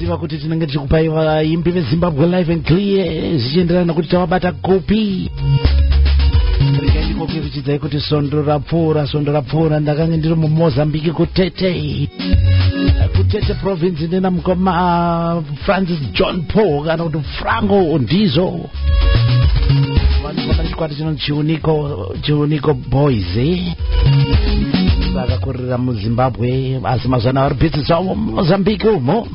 munoziva kuti tinenge tichikupai vaimbi veZimbabwe live and clear zvichienderana kuti tavabata kopi. Regai ndikokuchidzai kuti sondo rapfuura ndakange ndiri muMozambique kutete province ndina mukoma Francis John Paul kana kuti Franco ndizo vanhu vakachikwata chinonzi chiuniko boys vakakurira muZimbabwe asi mazana vari bhitsi zvavo muMozambique umo.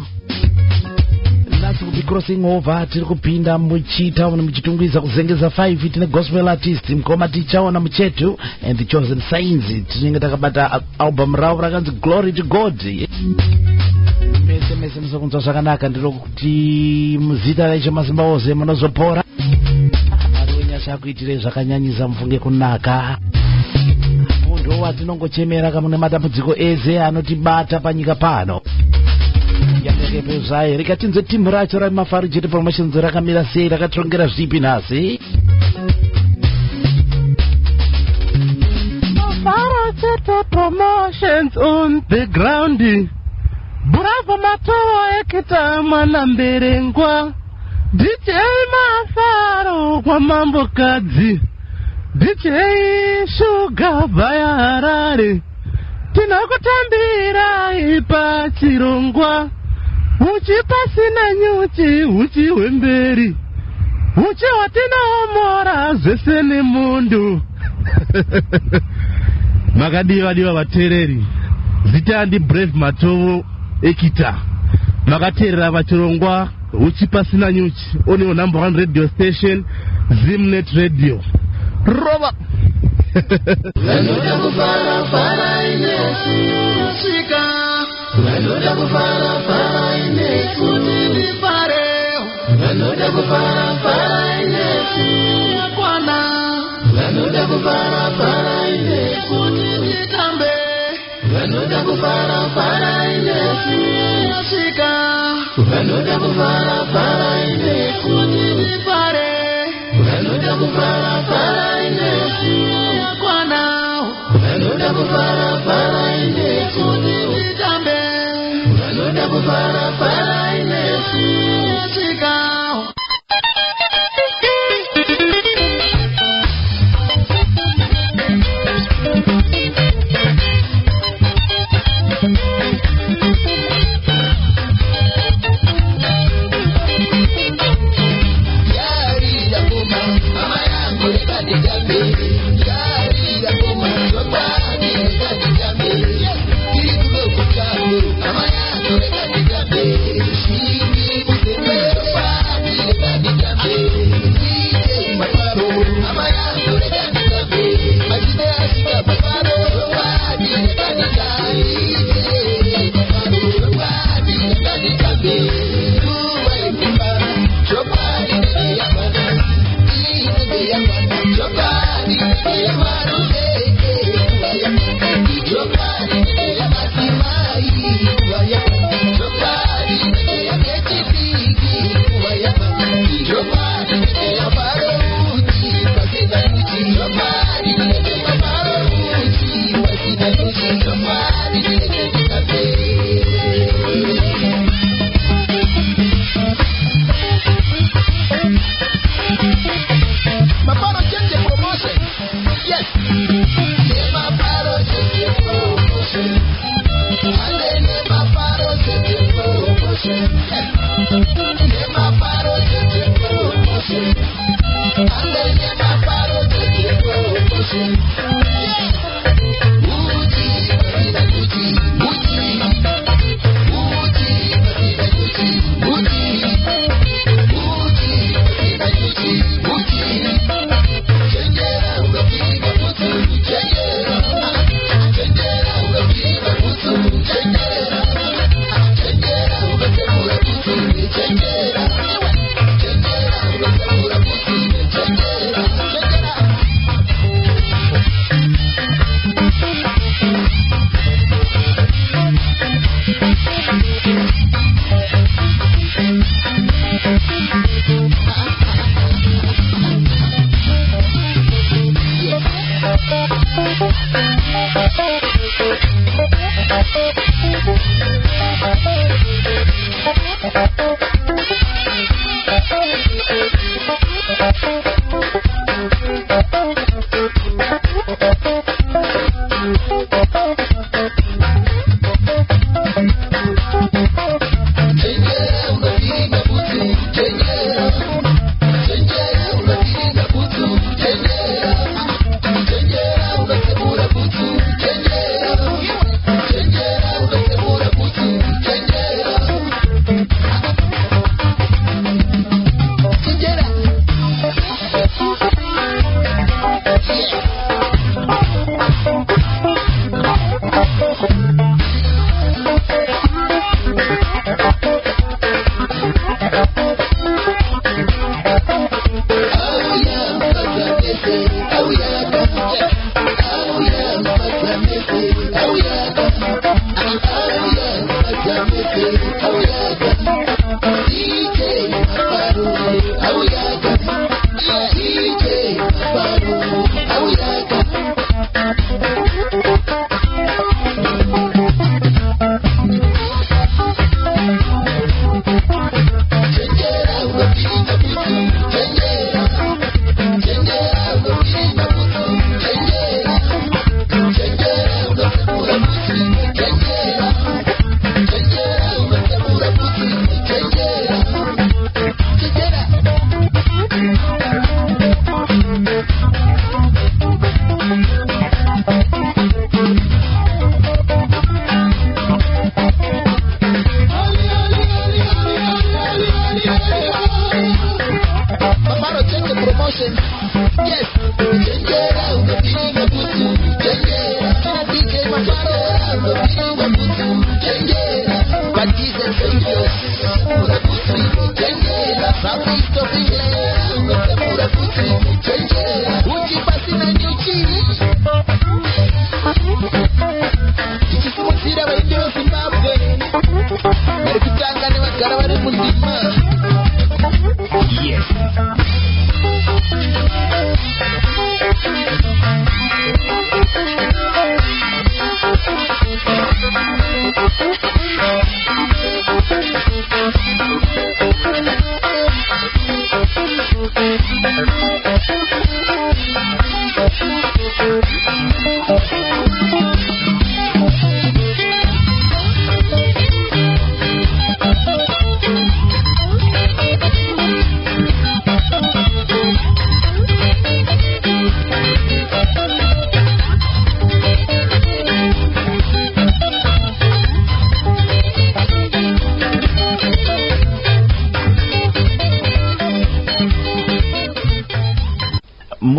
Nasi kubi crossing over tiri kupinda muchitaona muchitungwiza kuzengeza 5 tine gospel artist mukoma Tichaona Muchetu and the chosen signs tinenge takabata album ravo rakanzi Glory to God. Mese musokunzwa zvakanaka ndiro kuti muzita raishe mazimba ose munozopora ari wenyasha kuitire zvakanyanyisa mufunge kunaka. Munhu watinongochemera kamune matambudziko eze anotibata panyika pano yandekepe zvayo rikatinze timu racho raMafaro Jet Promotions rakamira sei rakatrongera zvipi nhasi. Mafaro Jet Promotions on the ground. Bravo Matoro ekita mwana mberengwa. DJ Mafaro kwa mambo kadzi. DJ Sugar vaya Harare. Tinakutambira ipa chirongwa. Uchi pasina nyuchi, uchi wemberi. Uchi watina omora zvese nemundu. Makadiva vatereri. Zita andi Brave Matovo ekita. Makaterera vachirongwa uchi pasina nyuchi. Oni o number 1 radio station Zimnet Radio. Roba. Vanoda kufara inesu shika. Vanoda kufara inesu nifare. Vanoda kufara inesu kwana. Vanoda kufara inesu nitambe. Vanoda kufara inesu shika. Vanoda kufara inesu nifare. Vanoda kufara inesu kwana. Vanoda kufara inesu nitambe. Vanoda kufara inesu shika.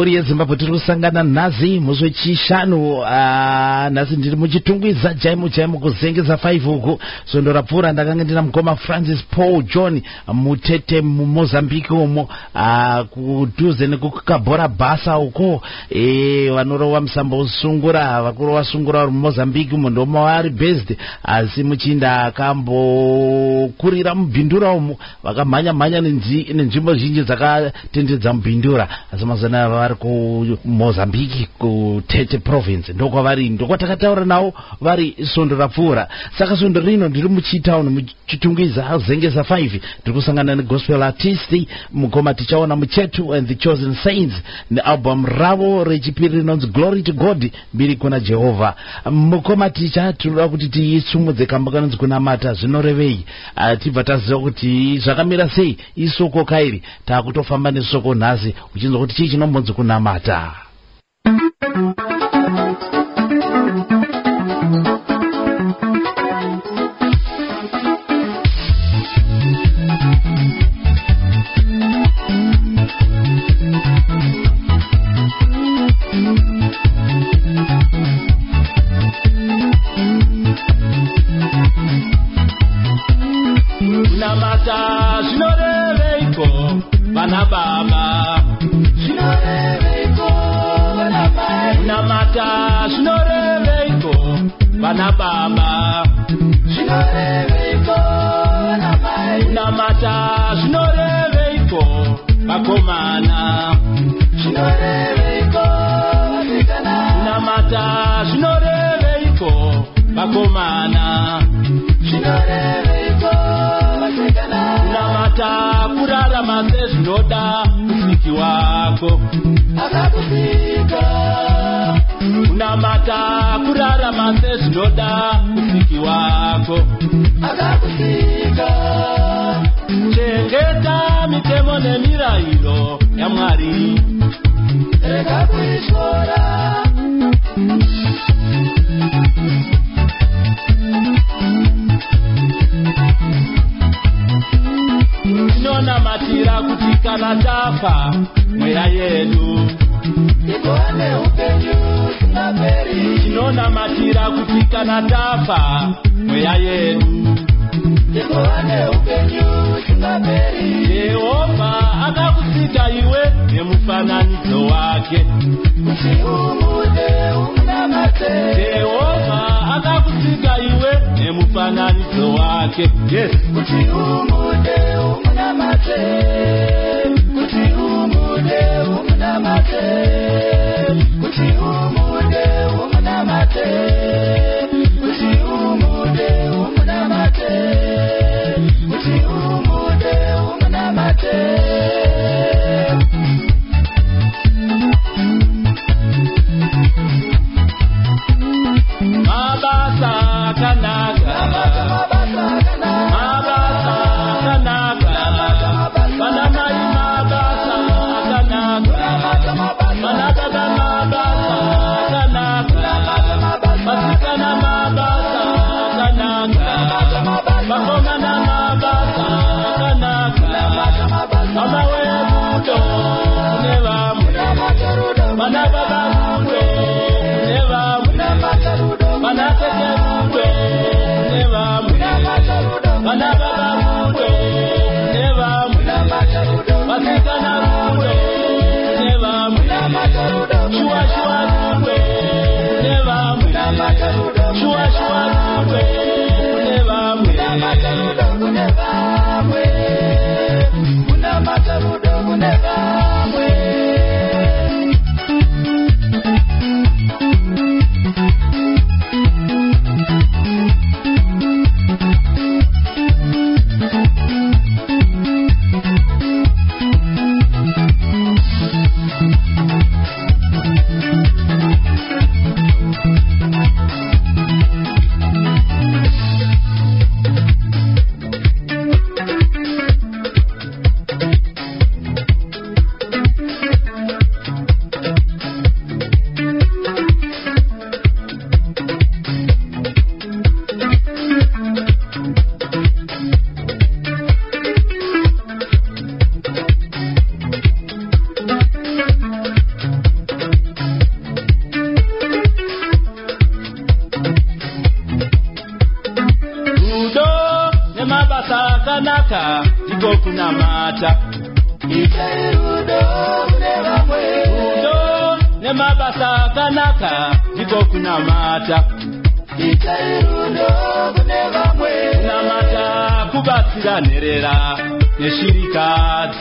muri yeZimbabwe tiri kusangana nazi musi wechishanu. Nhasi ndiri muchitungwiza chaimo kuzengeza 5 uku. Sondo rapfuura ndakanga ndina mukoma Francis Paul John Mutete muMozambique umo kudhuze nekukabhora basa uko vanorowa musambo usungura vakuru vasungura vari muMozambique umo ndoma vari based, asi muchinda akambokurira mubhindura umo vakamhanya nenzvimbo zhinji dzakatendedza mubhindura, asi mazana vari kuMozambique kuTete province ndokwavari, ndokwatakataura navo vari sondo rapfuura. Saka sondo rino ndiri muchitown muchitungwiza zengeza 5 ndiri kusangana negospel artist mukoma Tichaona Muchetu and the Chosen Saints nealbum ravo rechipiri rinonzi Glory to God, mbiri kuna Jehovah. Mukoma Ticha tinoda kuti tisumudze kamba kanonzi kunamata zvinorevei, tibva taziva kuti zvakamira sei isoko kairi, takutofamba nesoko nhasi uchinzwa kuti chii chinombonzi kunamata. Kunamata zvinoreveiko vana baba, zvinoreveiko vana mai, kunamata zvinoreveiko vana baba, zvinoreveiko vana mai, kunamata zvinoreveiko vakomana, zvinoreveiko vasikana, kunamata zvinoreveiko vakomana, zvinoreveiko vasikana. zvinoda musiki wako akakusika kunamata kurarama sezvinoda musiki wako akakusika chengeta mitemo nemirayiro yaMwari rega kuishora tinonamatira kuti kana tafa mweya yedu ikoane upenyu sinaperi tinonamatira kuti kana tafa mweya yedu ikoane upenyu sinaperi Jehova akakusika iwe nemufananidzo wake kuti umude umunamate Jehova akakusika iwe nemufananidzo wake yes kuti umude umunamate kuti umude umunamate kuti umude umunamate kuti umude umunamate kuti umude umunamate mabasa akanaka mabasa akanaka vana mai mabasa akanaka vana baba mabasa akanaka vasikana mabasa akanaka vakomana mabasa akanaka mama werudo kune vamwe vana baba rudo kune vamwe vana tete rudo kune vamwe vana baba rudo kune vamwe vasikana rudo kune vamwe shuwa shuwa rudo kune vamwe shuwa shuwa rudo kune vamwe kune vamwe unamata rudo kune vamwe akanaka ndiko kunamata rudo kune vamwe rudo nemabasa akanaka ndiko kunamata rudo kune vamwe kunamata kubatsira nherera neshirikadzi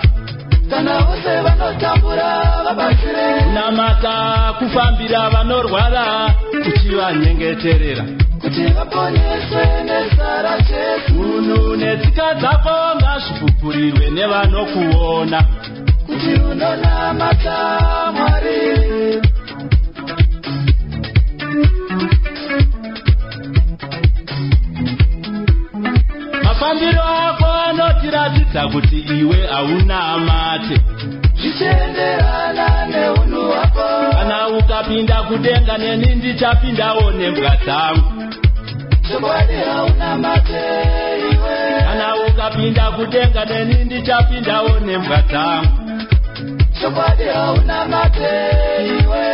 kana vose vanotambura vabatsire kunamata kufambira vanorwara uchivanyengeterera kuti vaponeswe nezara chetu munhu netsika dzako ngazvipupurirwe nevanokuona kuti unonamata Mwari mafambiro ako anotiratidza kuti iwe haunamate zvichienderana neunhu hwako kana ukapinda kudenga neni ndichapindawo nembwa dzangu chokwadi haunamate iwe kana ukapinda kudenga neni ndichapindawo nembwa dzangu chokwadi haunamate iwe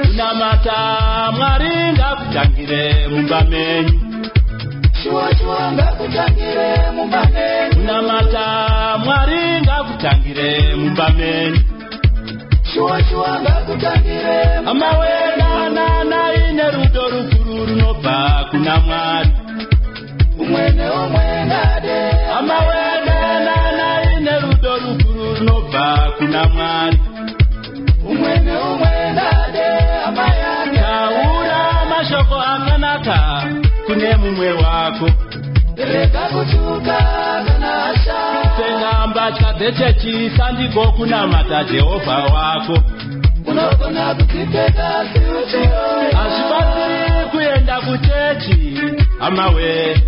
kunamata Mwari ngakutangire mumba menyu shuwa ngakutangire mumba menyu kunamata Mwari ngakutangire mumba menyu shuwa ngakutangire amawena naine rudo rukuru runobva kuna Mwari umwene ngade amawena naine rudo rukuru runobva kuna Mwari. Umwe neumwe ndade hama yake. Taura mashoko akanaka kune mumwe wako. Rega kutuka kana asha. Tenga mbatya dzechechi sandiko kunamata Jehovha wako. Unogona kutipeka siuchiro. Azvibatsiri kuenda kuchechi hamawe.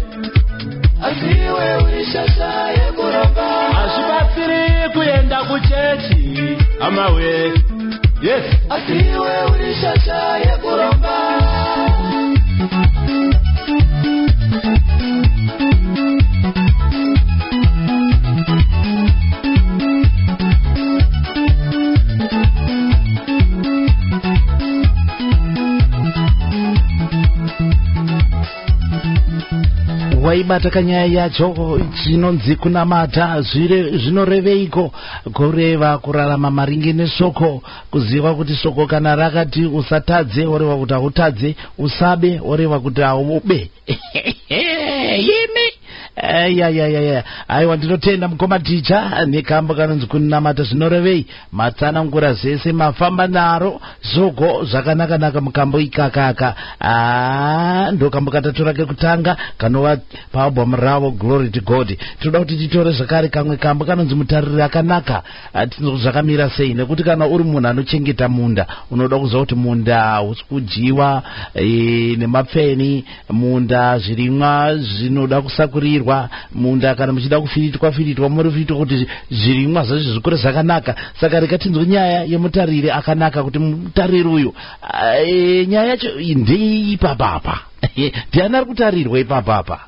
Asiwe urishasha yekuramba. Azvibatsiri kuenda kuchechi hamawe. Yes. Asiwe urishasha yekuramba. Waibata kanyaya yacho chinonzi kunamata zvinoreveiko? Kureva kurarama maringe nesoko, kuziva kuti soko kana rakati usatadze oreva kuti hautadze, usabe oreva kuti haube. Yimi aiwa ndinotenda mukoma ticha nekamba kanonzi kunamata zvinorevei. Matsanangura zvese mafamba naro soko zvakanaka mukambo ikakaka. Ndokambo katatu kekutanga kanova paalbum ravo Glory to God. Tinoda kuti titore zvakare kamwe kambo kanonzi mutariri akanaka. Zvakamira sei? Nekuti kana uri munhu anochengeta munda unoda kuziva kuti munda usikujiwa nemapfeni, munda zvirimwa zvinoda kusakurirwa, munda kana muchida kufiritwa murifiritwa kuti zvirimwa zvacho zvikure zvakanaka. Saka rekatinzwe nyaya yemutariri akanaka kuti mutariri uyu nyaya yacho ndei ipapapa. Ndiani ari kutarirwa ipapapa?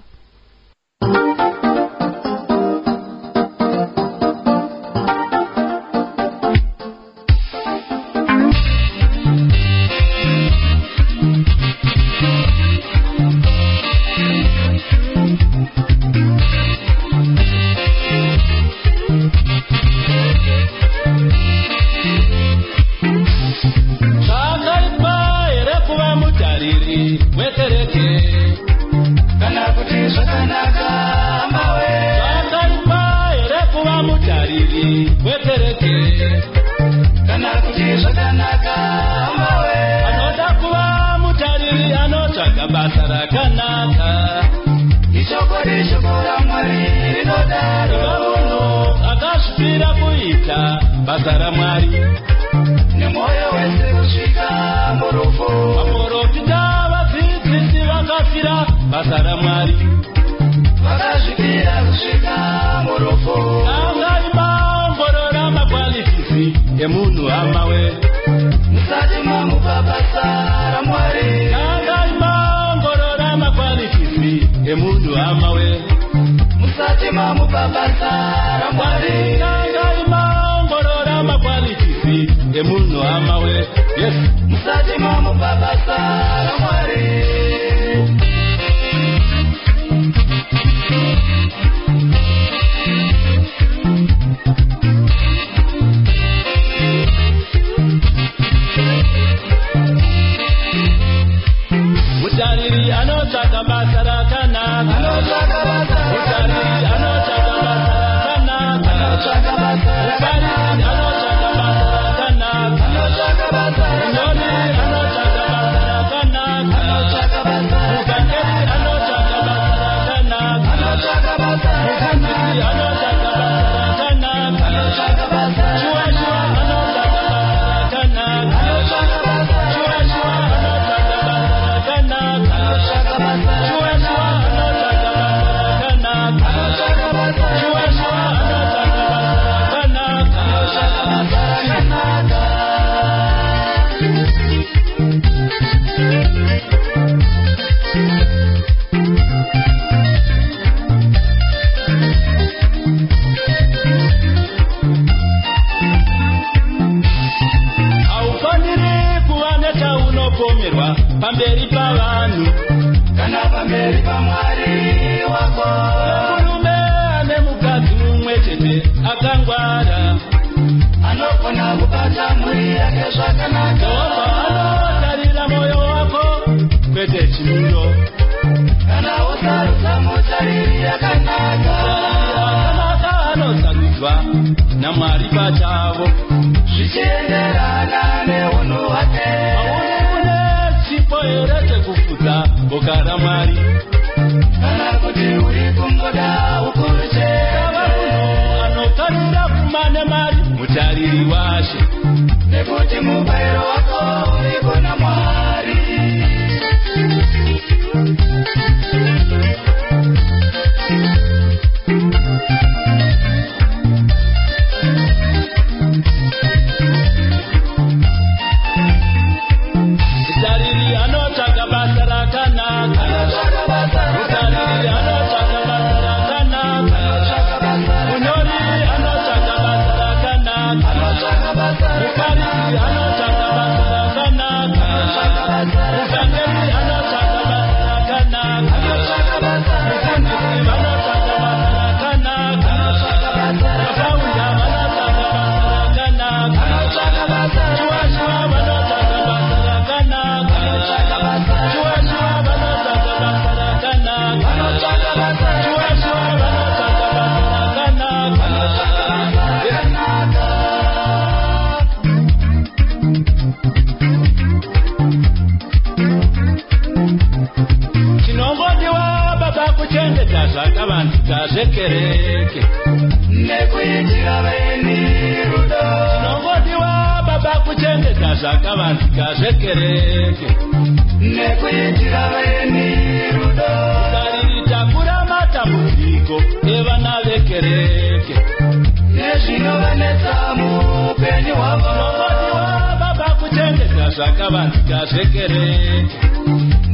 Basara Mwari nemoyo wese kusvika murufu. Vaprofita vadzidzisi vakafira Basara Mwari vakasvikira kusvika murufu. Angai maongorora makwalifisi emunhu hamawe. Musati mamupa basa raMwari. Angai maongorora makwalifisi emunhu hamawe. Musati mamupa basa raMwari. Makwalifisi emunhu hamawe. Yes. Musati mamupa basa raMwari. Mutariri anotsvaka basa rakanaka. Mutariri anotsvaka basa rakanaka. Pamberi pavanhu kana pamberi paMwari wako. Murume ane mukadzi mumwe chete akangwara, anogona kubata mhuri yake zvakanaka. Jehovha anotarira moyo wako kwete chimiro. Kana usarudza mutariri akanaka anosarudzwa namwari pachavo zvichienderana neunhu hwake. maune mune chipo here chekufudza boka ramwari kana kuti uri kungoda ukuru chete. ava munhu anotarira kumane mari mutariri washe nekuti mubayiro wako uri kuna Mwari. mutariri anotsvaga basa rakanaka mutariri anotsvaga basa rakanaka munyori anotsvaga basa rakanaka mufariri anotsvaga basa rakanaka mufambiri anotsvaga basa rakanaka mufundisi vanotsvaga basa rakanaka vafaunda vanotsvaga basa rakanaka chiwashiwa vanotsvaga basa rakanaka chiwashiwa vanotsvaga basa rakanaka chiwashiwa vanotsvaga basa rakanaka. Chinongodiwa baba kuchengeta zvakavanzika zvekereke nekuitira vaeni rudo. chinongodiwa baba kuchengeta zvakavanzika zvekereke nekuitira vaeni rudo. mutariri takura matambudziko evana vekereke nezvinovanetsa muupenyu hwavo. chinongodiwa baba kuchengeta zvakavanzika zvekereke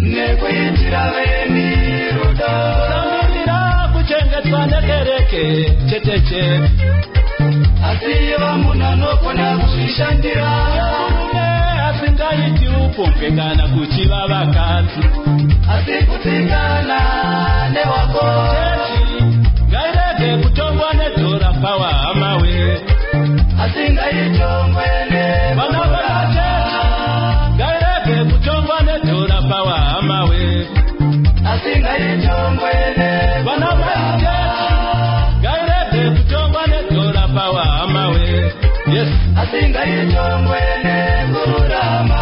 nekuitira vaeni rudo. kusamirira kuchengetwa nekereke chete chete asi vamunhu anogona kuzvishandira. murume asingaiti upombe kana kuchiva vakadzi asi kutsikana newako. chechi ngairege kutongwa nedhora pawa hamawe asi ngaitongwe vana vakachechi ngairege kutongwa nedhora pawa hamawe asi ngaitongwe vana vakachechi ngairege kutongwa nedhora pawa hamawe. Yes. asi ngaitongwe nekururama.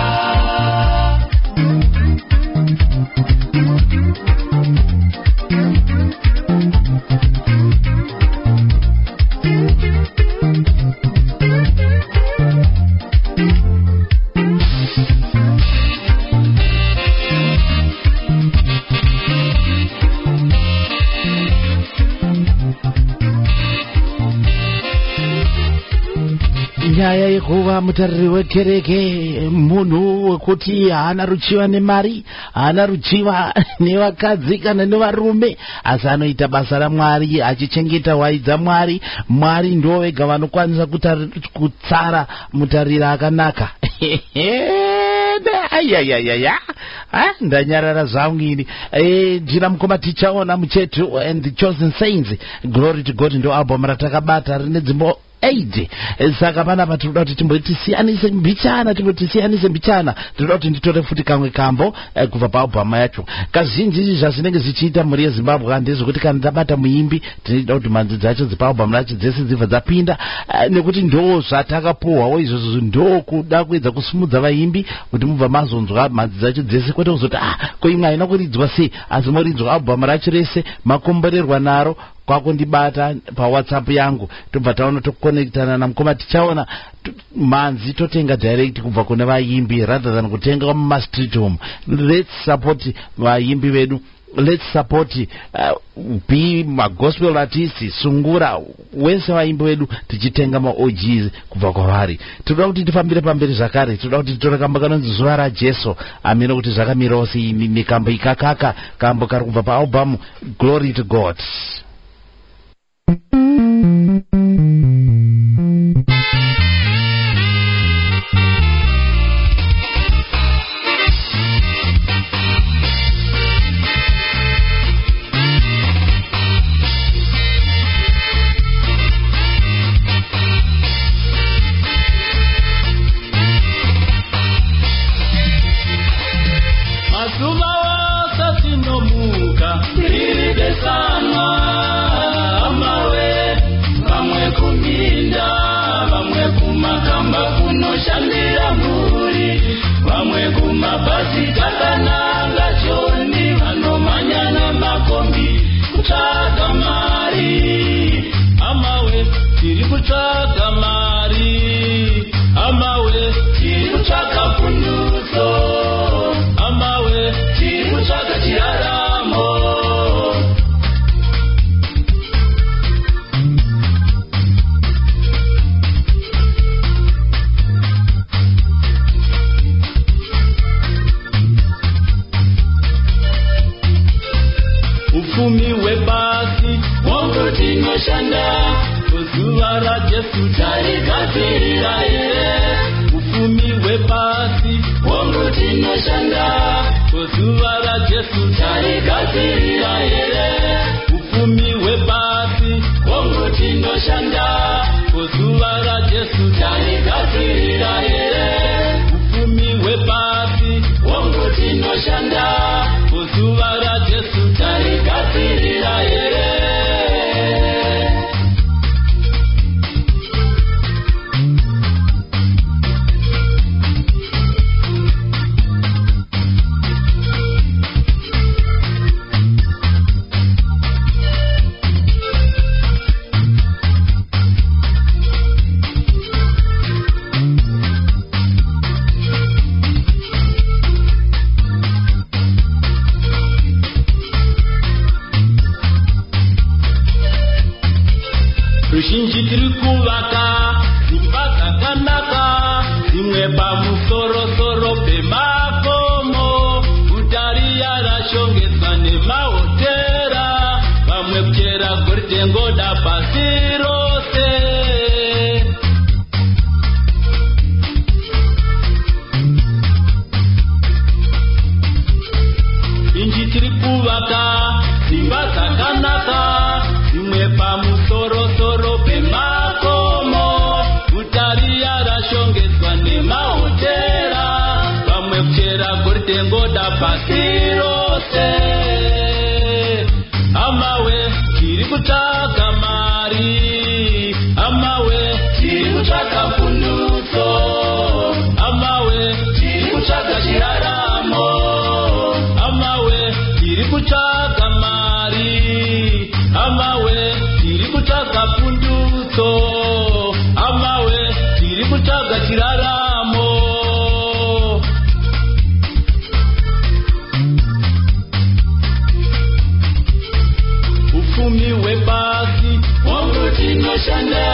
nyaya yekuva mutariri wekereke munhu wekuti haana ruchiva nemari, haana ruchiva nevakadzi kana nevarume, asi anoita basa raMwari achichengeta hwai dzaMwari. Mwari ndo vega vanokwanisa kutsara mutariri akanaka. Ayayayaya, ndanyarara zvangu ini. Ndina mukoma Tichaona Muchetu and the Chosen Saints. Glory to God ndo album ratakabata rine dzimbo 8. Saka panapa tinoda kuti timbotisiyanise mbichana, tinoda kuti nditore futi kamwe kambo kubva paalbum yacho. Kazhinji zvazvinenge zvichiita mhuri yeZimbabwe ndezvekuti kana ndabata muimbi tinoda kuti mhanzi dzacho dzepaalbum racho dzese dzibva dzapinda, nekuti ndo zvatakapuhwawo izvozvo, ndo kuda kuedza kusumudza vaimbi kuti mubva mazonzwa mhanzi dzacho dzese, kwete kuzoti ko imwe haina kuridzwa sei, asi moridzwa album racho rese, makomborerwa naro kwakundibata paWhatsApp yangu, tobva taona tokonekitana namukoma Tichaona mhanzi totenga direct kubva kune vaimbi rather than kutenga mumastreet home. Let's support vaimbi vedu, let's support be magospel artists, sungura wese vaimbi vedu tichitenga maOGs kubva kwavari. Tinoda kuti tifambire pamberi zvakare, tinoda kuti titore kambo kanonzi zuva raJesu, amene kuti zvakamirawo sei nekambo ikakaka, kambo kari kubva paalbum Glory to God. Mazuva sasinomuka iri besanwa amawe basi wangu tinoshanda kuzuva rajesu tarigadzirira here ufumi hwebasi wangu tinoshanda kuzuva rajesu tarigadzirira here ufumi hwebasi wangu tinoshanda kuzuva rajesu tarigadzirira here ufumi hwebasi wangu tinoshanda kuzuva rajesu tarigadzirira here ruzhinji tiri kuvaka dzimba dzakanaka dzimwe pamusorosoro pemakomo gutariya rashongedzwa nemahotera vamwe kuchera goritengoda pasi rose zhinji tiri kuvaka dzimba dzakanaka dzimwe pamusorosoro pemakomo gutariya rashongedzwa nemahotera vamwe kuchera goritengoda pasi rose amawe tiri kutsvaga mari amawe tiri kutsvaga pundutso amawe tiri kutsvaga chiraramo amawe tiri kutsvaga mari amawe tiri kutsvaga pundutso amawe tiri kutsvaga chiraramo ufumi hwebasi wangu tinoshanda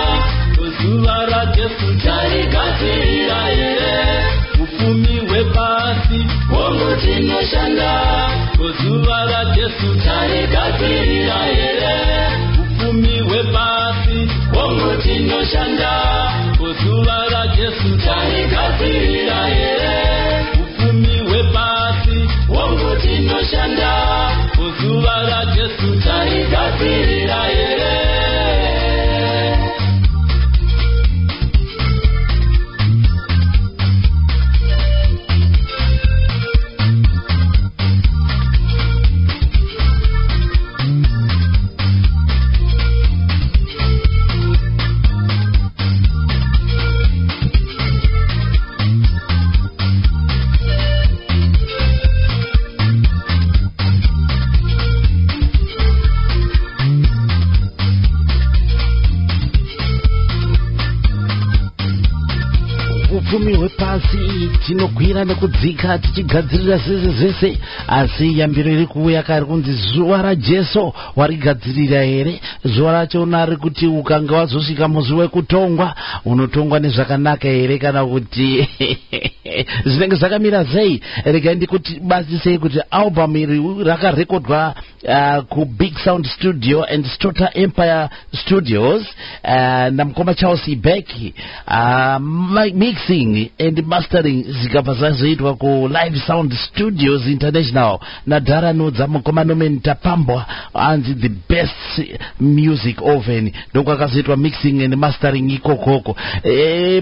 kuzuva rajesu tarigadzirira here ufumi hwebasi wangu tinoshanda kuzuva rajesu tarigadzirira here ufumi hwebasi wangu tinoshanda kuzuva rajesu tarigadzirira here ufumi hwebasi wangu tinoshanda kuzuva rajesu tarigadzirira here ufumi hwepasi tinokwira nekudzika tichigadzirira zvese zvese asi yambiro iri kuuya kari kunzi zuva rajesu warigadzirira here zuva rachona riri kuti ukanga wazosvika musi wekutongwa unotongwa nezvakanaka here kana kuti zvinenge zvakamira sei regai ndikuti basi sei kuti album iri rakarekodwa ku Big Sound Studio and Stota Empire Studios namukoma Chelsea Beck mixing and mastering zikabva zvazoitwa ku Live Sound Studios International nadhara nodza mukoma Nomen Tapambwa anzi the best music oven ndokwakazoitwa mixing and mastering ikokoko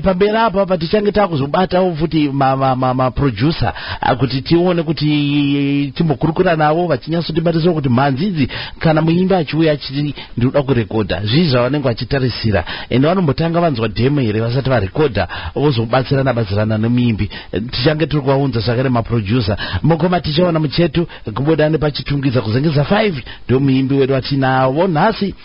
pamberi apa patichange takuzobatawo futi ma producer kuti tione kuti timbokurukura navo vachinyasotibatisa kuti mhanzidzi kana muimbi achiuya achiti ndinoda kurekodha zvizvi zvavanenge vachitarisira ende vanombotanga vanzwa demo here vasati varekodha vozobatsirana nemuimbi tichange tiri kuvaunza zvakare maproducer mukoma Tichaona Muchetu kubuda nepachitungidza kuzengeza 5 ndo muimbi wedu atinavo nhasi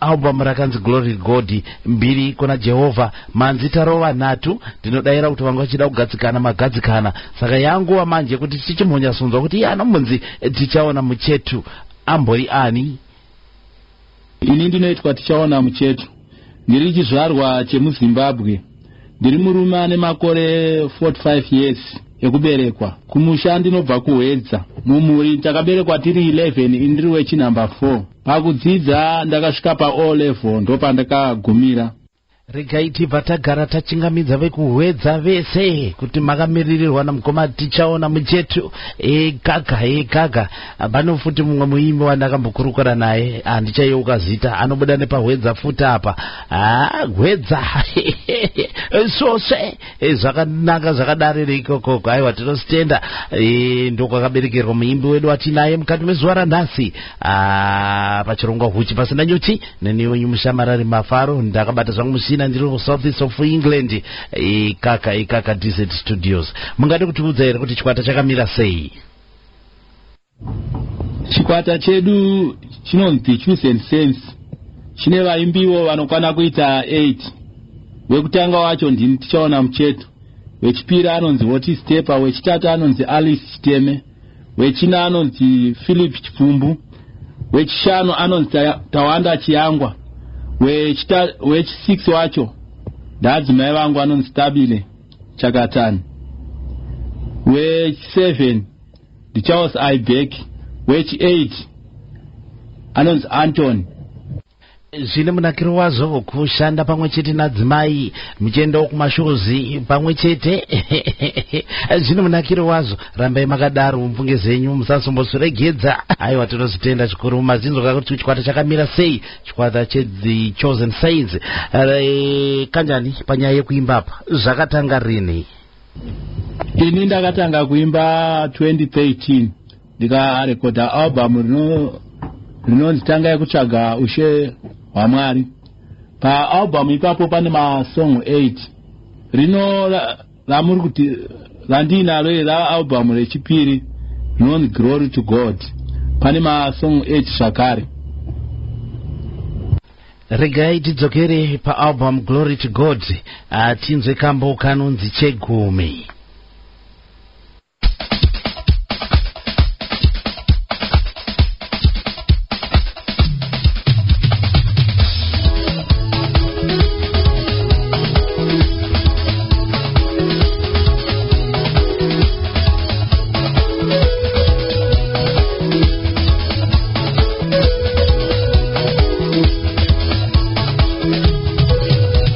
album rakanzi Glory God mbiri kuna Jehovah manzi tarova 3 ndinodaira kuti vanga vachida kugadzikana magadzikana saka yanguva manje kuti tichimhonya sunzwa kuti anomunzi Tichaona Muchetu ambori ani ini ndinoitwa Tichaona Muchetu ndiri chizvarwa chemuZimbabwe ndiri murume ane makore 45 years yekuberekwa. Kumusha ndinobva kuhwedza. Mumhuri takaberekwa tiri 11 ndiri wechinumber 4. Pakudzidza ndakasvika pa-O level ndopandakagumira. Regai tibva tagara tachingamidza vekuhwedza vese kuti makamiririrwa namukoma Tichaona Muchetu. Gaga pano futi mumwe muimbi wandakambokurukura naye handichayeuka zita anobuda nepahwedza futi apa. Hwedza sose zvakanaka zvakadarire ikoko. Aiwa tinositenda ndokwakaberekerwa muimbi wedu atinaye mukati mezuva ranhasi pachirongwa huchi pasina nyuchi. Neniwe mushamarari Mafaro ndakabata zvangu mushina ndiri south east of England. Ikaka Desert Studios. Mungade kutiudza here kuti chikwata chakamira sei? Chikwata chedu chinonzi Choose and Sense. Chine vaimbiwo vanokwana kuita 8. Wekutanga wacho ndini Tichaona Muchetu. Wechipiri anonzi Woti Stepa. Wechitatu anonzi Alice Chiteme. Wechina anonzi Philip Chipfumbu. Wechishanu anonzi Tawanda Chiyangwa. Wechi6 wacho ndadzimai vangu anonzi Stabile Chakatani. Wechi7 ndiCharles Ibeck. Wechi8 anonzi Anton. Zvine munakiro wazvo kushanda pamwe chete nadzimai muchiendawo kumashozi pamwe chete. Zvine munakiro wazvo. Rambai makadaro mumfunge zenyu musasombosuregedza. Aiwa tinozitenda chikuru mazinzo kakuti chikwata chakamira sei chikwata cheThe Chosen Saints. Kanjani panyaya yekuimba apa zvakatanga rini? Ini ndakatanga kuimba 2013 ndikarekodha album rinonzi Tanga Yekutsvaga Ushe Hwamwari. Pa-album ipapo pane masong 8. Rino ramuri kuti randinaro ra-album rechipiri rinonzi Glory to God. Pane masong 8 zvakare. Regai tidzokere pa-album Glory to God. Tinzwe kambo kanonzi Chegumi.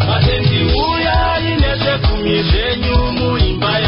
Matenzi uya inezvekumi zvenyu muimba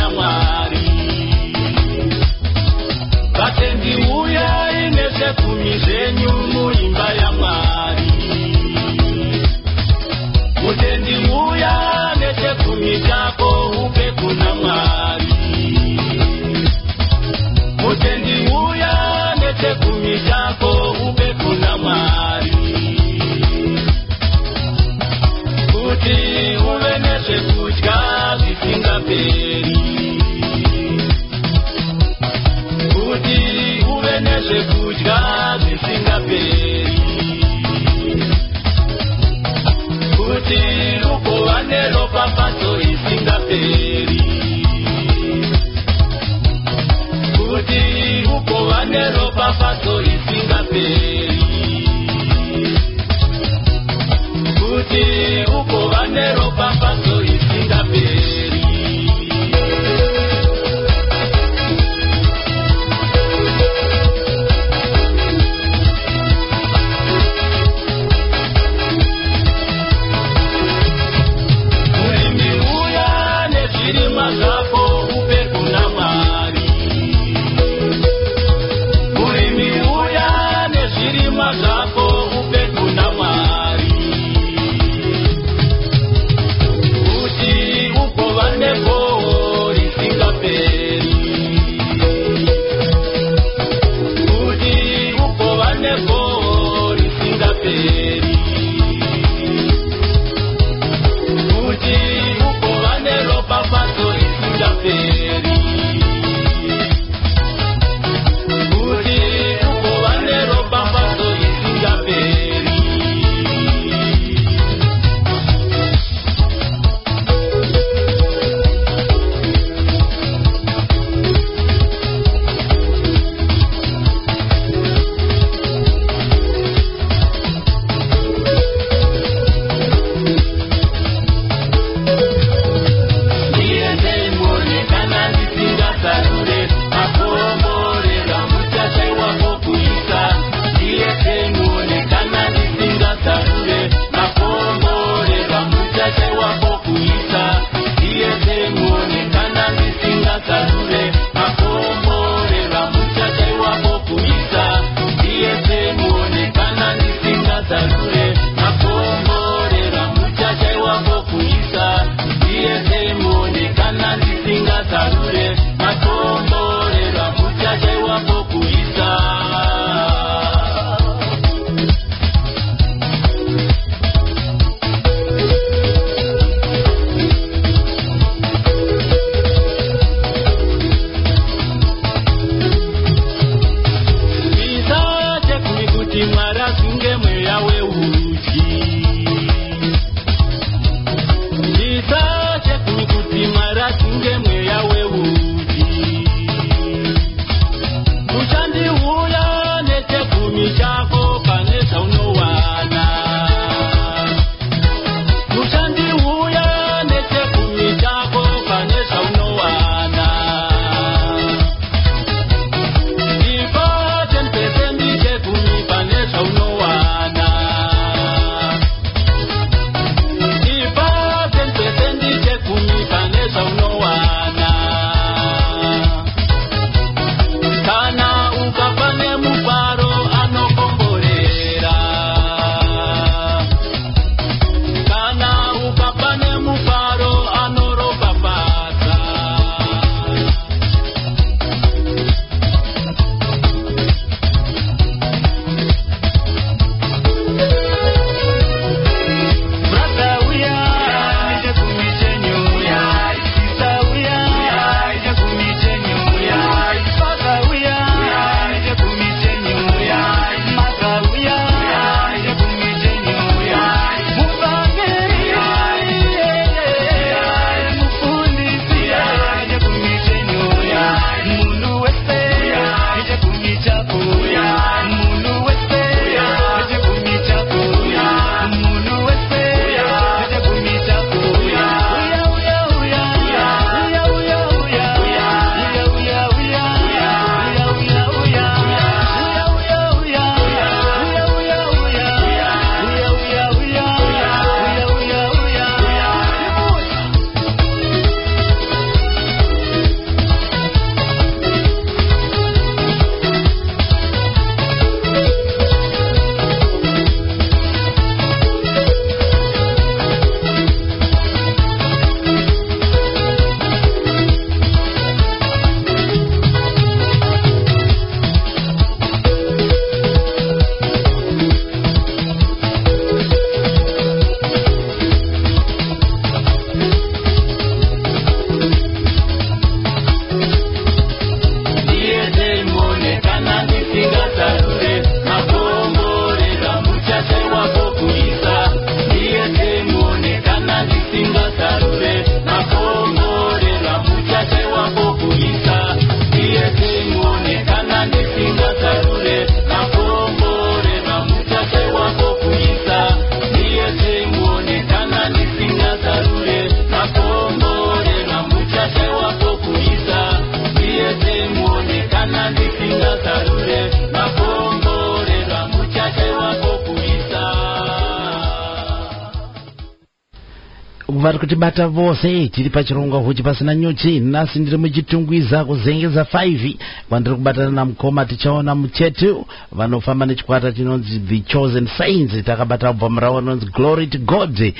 vari kutibata vose tiri pachirongwa huchi pasina nyuchi. Nhasi ndiri muchitungwiza kuzengeza 5 kwandiri kubatana namukoma Tichaona Muchetu vanofamba nechikwata chinonzi The Chosen Saints. Takabata album ravo rinonzi Glory to God.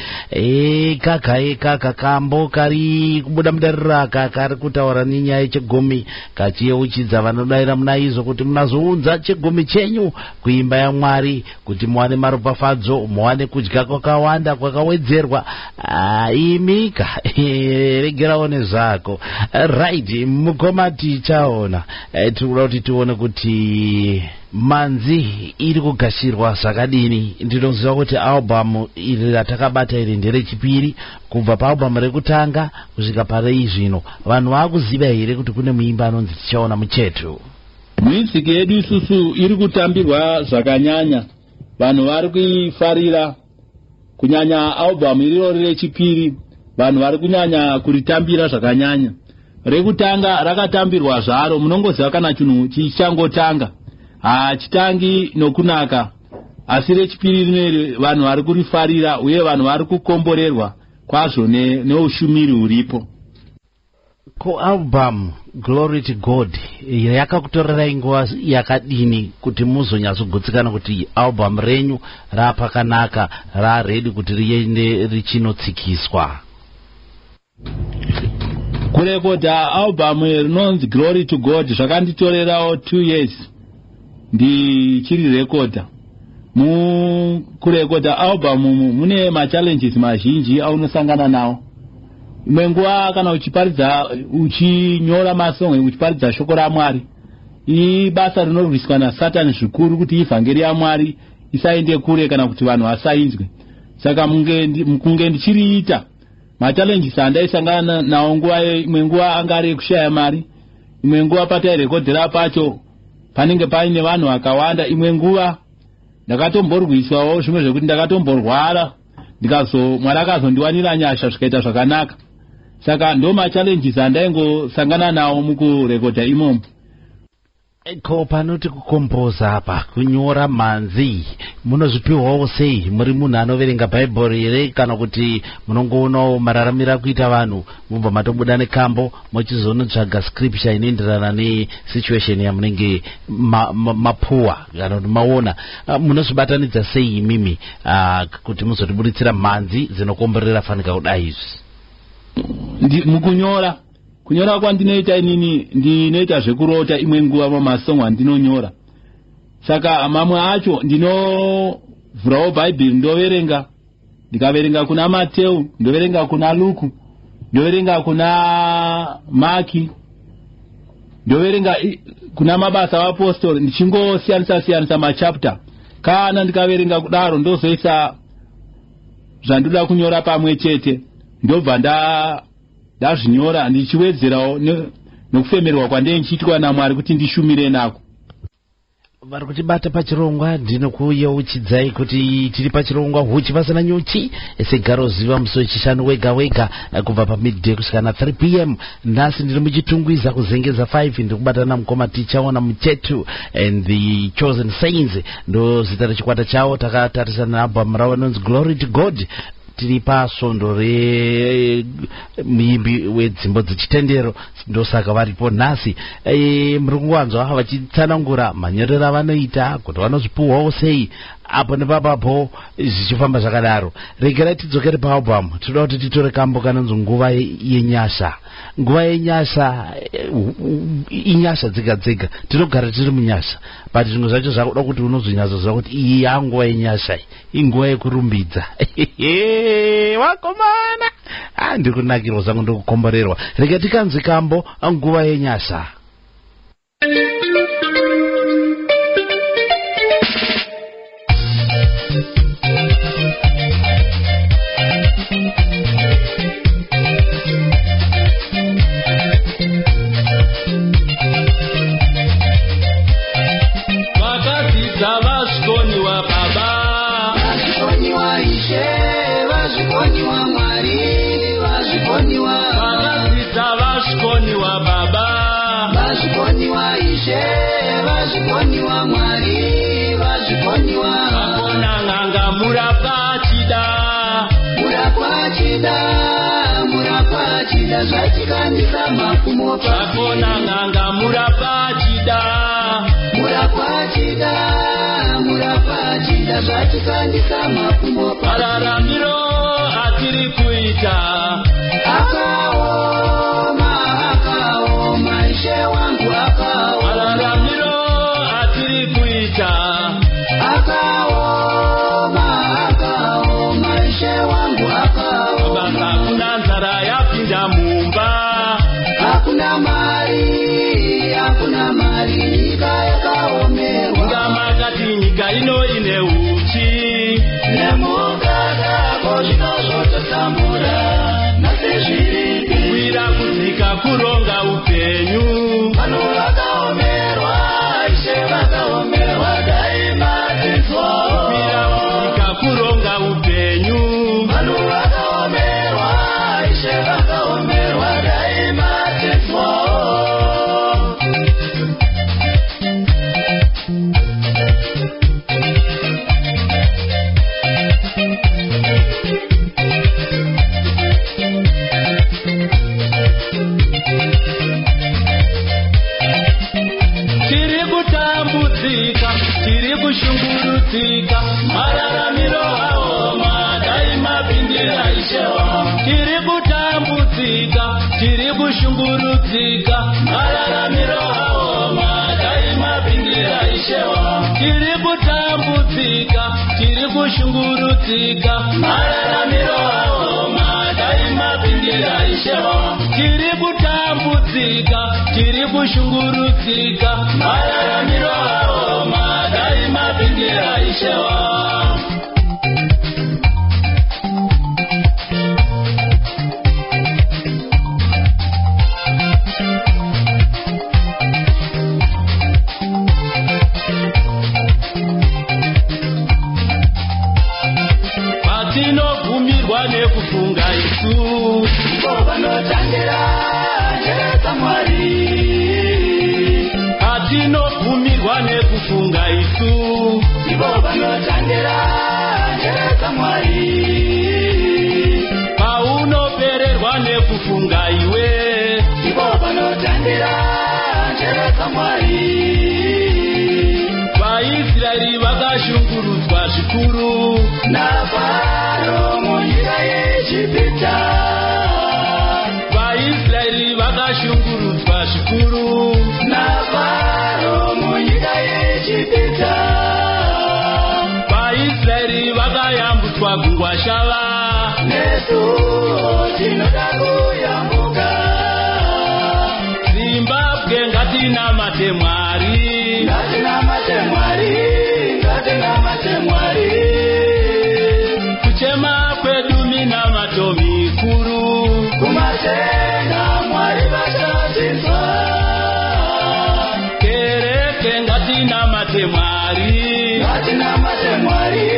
Kaka kambo kari kubuda mudariraka kari kutaura nenyaya yechegumi kachiyeuchidza vanodayira muna izvo kuti munazounza chegumi chenyu kuimba yaMwari kuti muwane maropafadzo, muwane kudya kwakawanda kwakawedzerwa. Imika regerawo nezvako. Right, mukoma Tichaona, tikuda kuti tione kuti manzi iri kugashirwa zvakadini. Ndinoziva kuti album iri ratakabata iri nderechipiri. Kubva paalbum rekutanga kusvika parei zvino vanhu vakuziva here kuti kune muimba anonzi Tichaona Muchetu? Music yedu isusu iri kutambirwa zvakanyanya, vanhu vari kuifarira kunyanya album iriro rechipiri. Vanhu vari kunyanya kuritambira zvakanyanya. Rekutanga rakatambirwa zvaro, munongoziva kana chinhu chichangotanga hachitangi nokunaka, asi rechipiri rineri vanhu vari kurifarira uye vanhu vari kukomborerwa kwazvo neushumiri huripo. Ko album Glory to God yakakutorerai nguva yakadini kuti muzonyatsogutsikana kuti album renyu rapakanaka, raredi kuti riende richinotsikiswa? Kurekodha album rinonzi Glory to God zvakanditorerawo 2 years ndichiri rekodha. Kurekodha album mune machallenges mazhinji aunosangana nawo. Imwe nguva kana uchiparidza uchinyora masongo uchiparidza shoko raMwari, ibasa rinorwiswa naSatani zvikuru kuti ivhangeri yaMwari isaende kure kana kuti vanhu vasainzwe. Saka kunge ndichiriita machallenges andaisangana nawo nguva imwe nguva angari ekushaya mari, imwe nguva patairekodhera pacho panenge paine vanhu vakawanda, imwe nguva ndakatomborwiswawo zvimwe zvekuti ndakatomborwara Mwari akazondiwanira nyasha zvikaita zvakanaka. Saka ndo machallenges andaingosangana nawo mukurekodha imomo. Ko panoti kukompoza apa, kunyora manzi, munozvipiwawo sei? Muri munhu anoverenga bhaibheri here kana kuti munongoonawo mararamiro kuita vanhu mubva matobuda nekambo muchizonotsvaga scripture inoenderana nesituation yamunenge mapuwa kana kuti maona? Munozvibatanidza sei imimi kuti muzotibuditsira mhanzi dzinokomborera fanika kudai izvi? Kunyora kwandinoita inini ndinoita zvekurota imwe nguva mamasongo andinonyora. Saka mamwe acho ndinovhurawo bhaibheri ndoverenga, ndikaverenga kuna Mateu, ndoverenga kuna Luku, ndoverenga kuna Maki, ndoverenga kuna mabasa aapostoli, ndichingosiyanisa machapter. Kana ndikaverenga kudaro ndozoisa zvandoda kunyora pamwe chete, ndobva ndazvinyora ndichiwedzerawo nokufemerwa kwandenge ndichiitwa naMwari kuti ndishumire nako. Vari kutibata pachirongwa, ndinokuyeuchidzai kuti tiri pachirongwa huchi pasina nyuchi segaro ziva musi wechishanu wega kubva pamidday kusvika na 3 p.m. Nhasi ndiri muchitungwiza kuzengeza 5 ndiri kubatana namukoma Tichaona Muchetu and The Chosen Saints ndo zita rechikwata chavo. Takatarisana nealbum ravo rinonzi Glory to God. Tiri pasvondo remuimbi wedzimbo dzechitendero, ndosaka varipo nhasi. Muri kungowanzwa vachitsanangura manyorero avanoita kuti vanozvipuhwawo sei apo nepapapo zvichifamba zvakadaro. Regerai tidzokere paalbum. Tinoda kuti titore kambo kanonzi nguva yenyasha. Nguva yenyasha inyasha dzega tinogara tiri munyasha, but zvimwe zvacho zvakuda kuti unozonyatsoziva kuti iyi yanguva yenyasha, inguva yekurumbidza. Vakomana ndiri kunakirwa zangu ndikukomborerwa. Rega tikanzwi kambo nguva yenyasha. Murapachida zvachikandisa makumo Akona nganga murapachida zvachikandisa makumo Mararamiro atiri kuita akaoma ishe wangu akaoma Mararamiro atiri kuita akaoma ishe wangu akaoma Basa kuna nzara yapinda mumba hakuna mari nyika yakaomerwa Ngamakati nyika ino ine uchi nemugagako zvinozvototambura nasezviripi Kuwira kudzika kuronga upenyu vanhu vakaomerwa ishe vakaomerwa daima tinzwawo Kuwira kudzika kuronga upenyu vanhu vakaomerwa ishe vakaomerwa daima tinzwawo tiri kushungurudzika mararamiro aoma daima pindira ishewa tiri kutambudzika tiri kushungurudzika mararamiro aoma daima pindira ishewa tiri kutambudzika tiri kushungurudzika mararamiro aoma daima pindira ishewa tiri kutambudzika tiri kushungurudzika mararamiro aoma daima pindira ishewa patinobvumirwa nekufunga isu vanotangira njere dzamwari patinobvumirwa nekufunga isu ivo vanotangira njere dzamwari paunopererwa nekufunga iwe ivo vanotangira njere dzamwari vaisraeri vakashungurudzwa zvikuru nafaro munyika yeijipita vaisraeri vakashungurudzwa zvikuru nafaro munyika yeijipita vaisraeri vakayambutswa gungwa shava nesu tinoda kuyambuka zimbabwe ngatinamate mwari ngatinamate mwari ngatinamate mwari kuchema kwedu minamato mikuru kumatenga mwari vachatinzwa kereke ngatinamate mwari ngatinamate mwari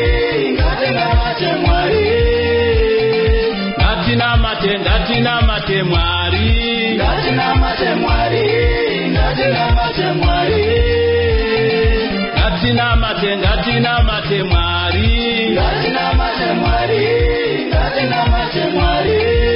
ngatinamate mwari ngatinamate ngatinamate mwari ngatinamate mwari ngatinamate mwari ngatinamate ngatinamate mwari ngatinamate mwari ngatinamate mwari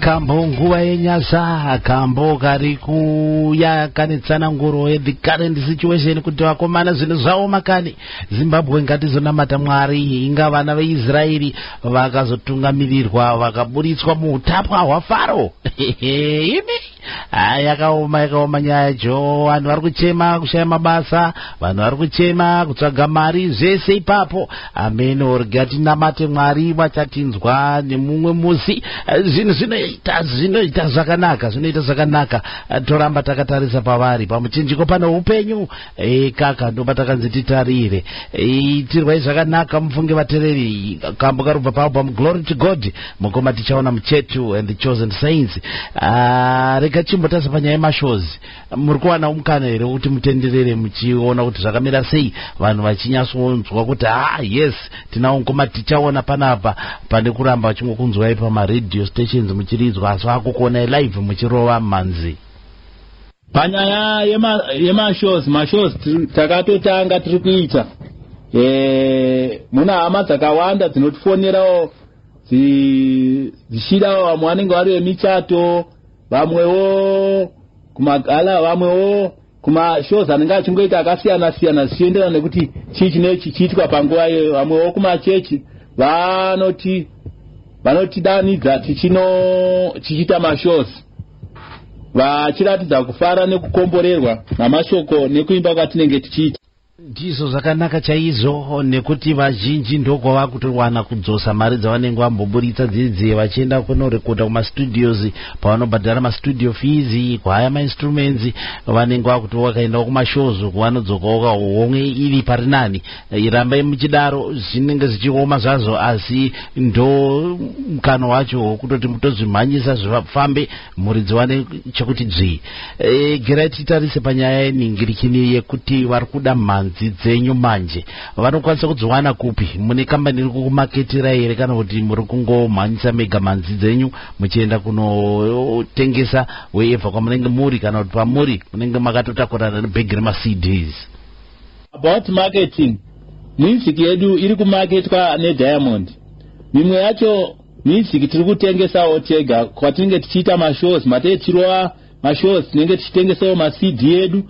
kambo nguva yenyasa kambo kari kuyakanitsana ngoro the current situation kuti vakomana zvinhu zvavo makani Zimbabwe ngatizonamata mwari inga vana veIsraeri vakazotungamirirwa vakaburitswa muutapwa hwaFaro imi yakaoma nyaya yacho. Vanhu vari kuchema kushaya mabasa, vanhu vari kuchema kutsvaga mari, zvese ipapo. Ameno ngatinamate Mwari vachatinzwa nemumwe musi. Zvinhu zvinoita zvakanaka, toramba takatarisa pavari. Pamuchinjiko pano upenyu, kaka ndoba takanzi titarire. Tirwai zvakanaka mufunge vatereri. Kambo karubva paalbum Glory to God, mukoma Tichaona Muchetu and the Chosen Saints. Rega chimbotasa panyaya yemashows. Muri kuwana umukana here kuti mutenderere muchiona kuti zvakamira sei, vanhu vachinyatsonzwa kuti yes, tinawo mukoma Tichaona panapa, pane kuramba vachingokunzwai pama-radio stations muchiridzwa, asi vakukuonai live muchirova manzi. Panyaya yemashows, takatotanga tiri kuita. Muna hama dzakawanda dzinotifonerawo dzichidawo, vamwe vanenge vari vemichato, vamwewo kumagala, vamwewo kumashows anenge achingoita akasiyana-siyana zvichienderana nekuti chii chinechi chiitwa panguva iyoyo. Vamwewo kumachechi vanotidanidza tichiita mashows, vachiratidza kufara nekukomborerwa namashoko nekuimba kwatinenge tichiita. Ndizvo zvakanaka chaizvo, nekuti vazhinji ndoko vakutowana kudzosa mari dzavanenge vamboburitsa dzidzi vachienda kunorekoda kumastudios, pavanobhadhara mastudio fees, kwaya mainstruments, vanenge vakuti vakaendawo kumashows kuvanodzokawo homwe iri pari nani. Irambai muchidaro, zvinenge zvichioma zvazvo, asi ndo mukano wacho kutoti mutozvimhanyisa zvifambe, mhuri dziwane chekuti dzvi. Gerai titarise panyaya yeningirikini yekuti vari kuda mhanzi dzenyu manje. Vanokwanisa kudziwana kupi? Mune kambani iri kukumaketira here, kana kuti muri kungomhanyisa mega mhanzi dzenyu muchienda kunotengesa wherever kwamunenge muri, kana kuti pamuri munenge makatotakurana nebhegi rema-CDs? About marketing, music yedu iri kumaketwa neDiamond. Mimwe yacho music tiri kutengesawo tega kwatinenge tichiita mashows, matei tirova mashows tinenge tichitengesawo ma-CD yedu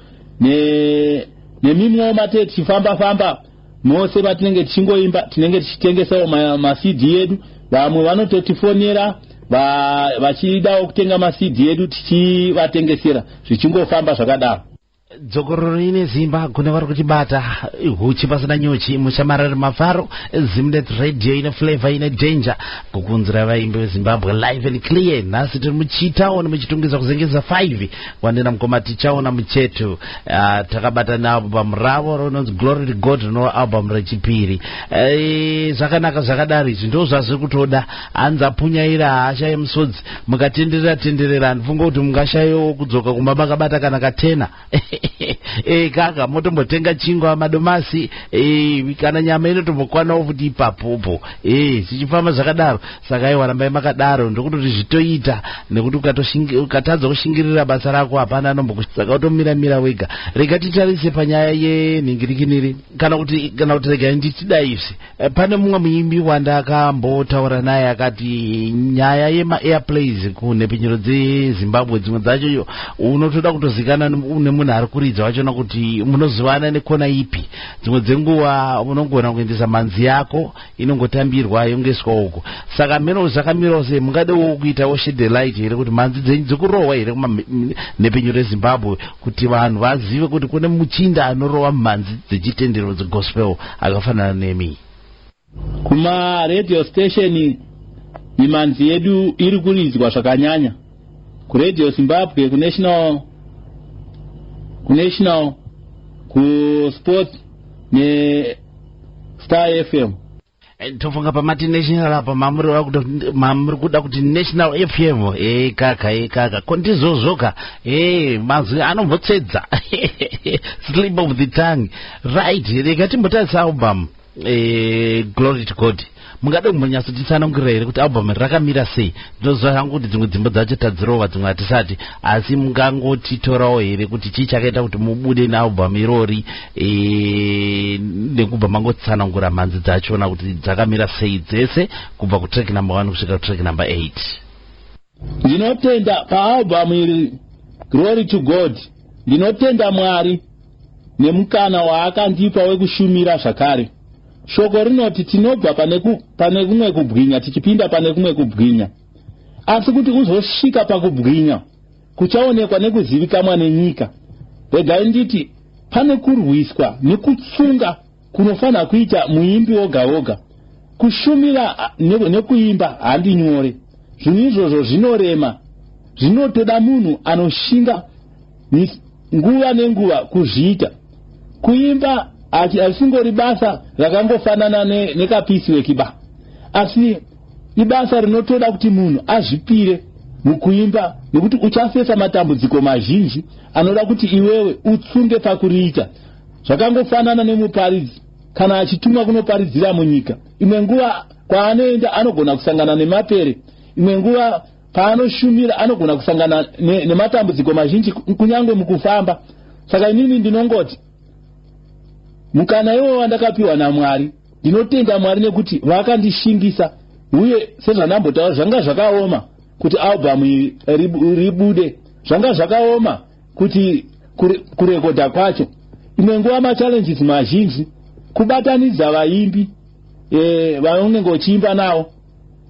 nemimwewo matei tichifamba mose patinenge tichingoimba tinenge tichitengesawo ma-CD yedu. Vamwe vanototifonera vachidawo kutenga ma-CD yedu tichivatengesera, zvichingofamba zvakadaro. Dzokororo ine zimba kune vari kutibata, huchi pasina nyuchi, mushamarari Mafaro, Zimnet Radio ine flavor ine danger, kukunzira vaimbi veZimbabwe live and clear. Nhasi tiri muchitaona muchitungisa kuzengeza 5 kwandina mukoma Tichaona Muchetu. Takabata nealbum ravo rinonzi Glory to God, no album rechipiri. Zvakanaka zvakadaro, izvi ndo zvazviri kutoda. Anza punyaira hasha yemusodzi, mukatenderera handifunga kuti mungashayiwo kudzoka kumba makabata kana katena. Kaka motombotenga chingwa madomasi, kana nyama inotombokwana kuti ipapopo, zvichifamba zvakadaro. Saka iwa rambai makadaro, ndokutoti zvitoita, nekuti ukatadza kushingirira basa rako hapana anombokusaka, utomira wega. Rega titarise panyaya yenhingirikiniri, kana kuti rega nditida izvi. Pane mumwe muimbi wandakambotaura naye akati nyaya yema-airplays kunhephenyero dzeZimbabwe dzimwe dzacho unotoda kutozikana nemunhu ari kuridza wachona kuti munozivana nekona ipi. Dzimwe dzenguva unongona kuendesa manzi yako inongotambirwa yongeswa uko. Saka meno zvakamirawo sei, mungadewo kuitawo shed light here kuti manzi dzenyu dzikurohwa here kunhephenyero reZimbabwe, kuti vanhu vazive kuti kune muchinda anorohwa manzi dzechitendero dzegospel akafanana nemi. Kuma radio station mimanzi yedu iri kuridzwa zvakanyanya. KuRadio Zimbabwe, kuNational, kuSports neStar FM. Tofunga pamati national apa mamuri kuda kuti National FM. Kaka kondizozoka, mazwi anombotsedza. Slip of the tongue. Right, rega timbotarisa album Glory to God. Mungade kumbonyatsotisanangurira here kuti album rakamira sei? Ndinoziva hangu kuti dzimwe dzimbo dzacho tadzirova, dzimwe hatisati, asi mungangotitorawo here kuti chii chakaita kuti mubude nealbum irori, nekubva mangotsanangura mhanzi dzachona kuti dzakamira sei dzese kubva kutrack number 1 kusvika kutrack number 8. Ndinotenda paalbum iri Glory to God, ndinotenda Mwari nemukana waakandipa wekushumira zvakare. Shoko rinoti tinobva pane kumwe kubwinya tichipinda pane kumwe kubwinya. Asi kuti uzosvika pakubwinya kuchaonekwa nekuzivikanwa nenyika. Regai nditi pane kurwiswa nekutsunga kunofanira kuita muimbi woga woga. Kushumira nekuimba handi nyore. Zvinhu izvozvo zvinorema, zvinotoda munhu anoshinga nguva nenguva kuzviita. Kuimba asingori basa rakangofanana nekapisi wekiba, asi ibasa rinotoda kuti munhu azvipire mukuimba, nekuti uchafesa matambudziko mazhinji anoda kuti iwewe utsunge pakuriita. Zvakangofanana nemuparidzi kana achitumwa kunoparidzira munyika. Imwe nguva kwaanoenda anogona kusangana nemapere, imwe nguva paanoshumira anogona kusangana nematambudziko mazhinji kunyange mukufamba. Saka inini ndinongoti mukana iwo wandakapiwa naMwari, ndinotenda Mwari nekuti vakandishingisa, uye sezvanambotaura zvanga zvakaoma kuti album ribude, zvanga zvakaoma kuti kurekodha kwacho. Imwe nguva machallenges mazhinji kubatanidza vaimbi vanenge vachiimba navo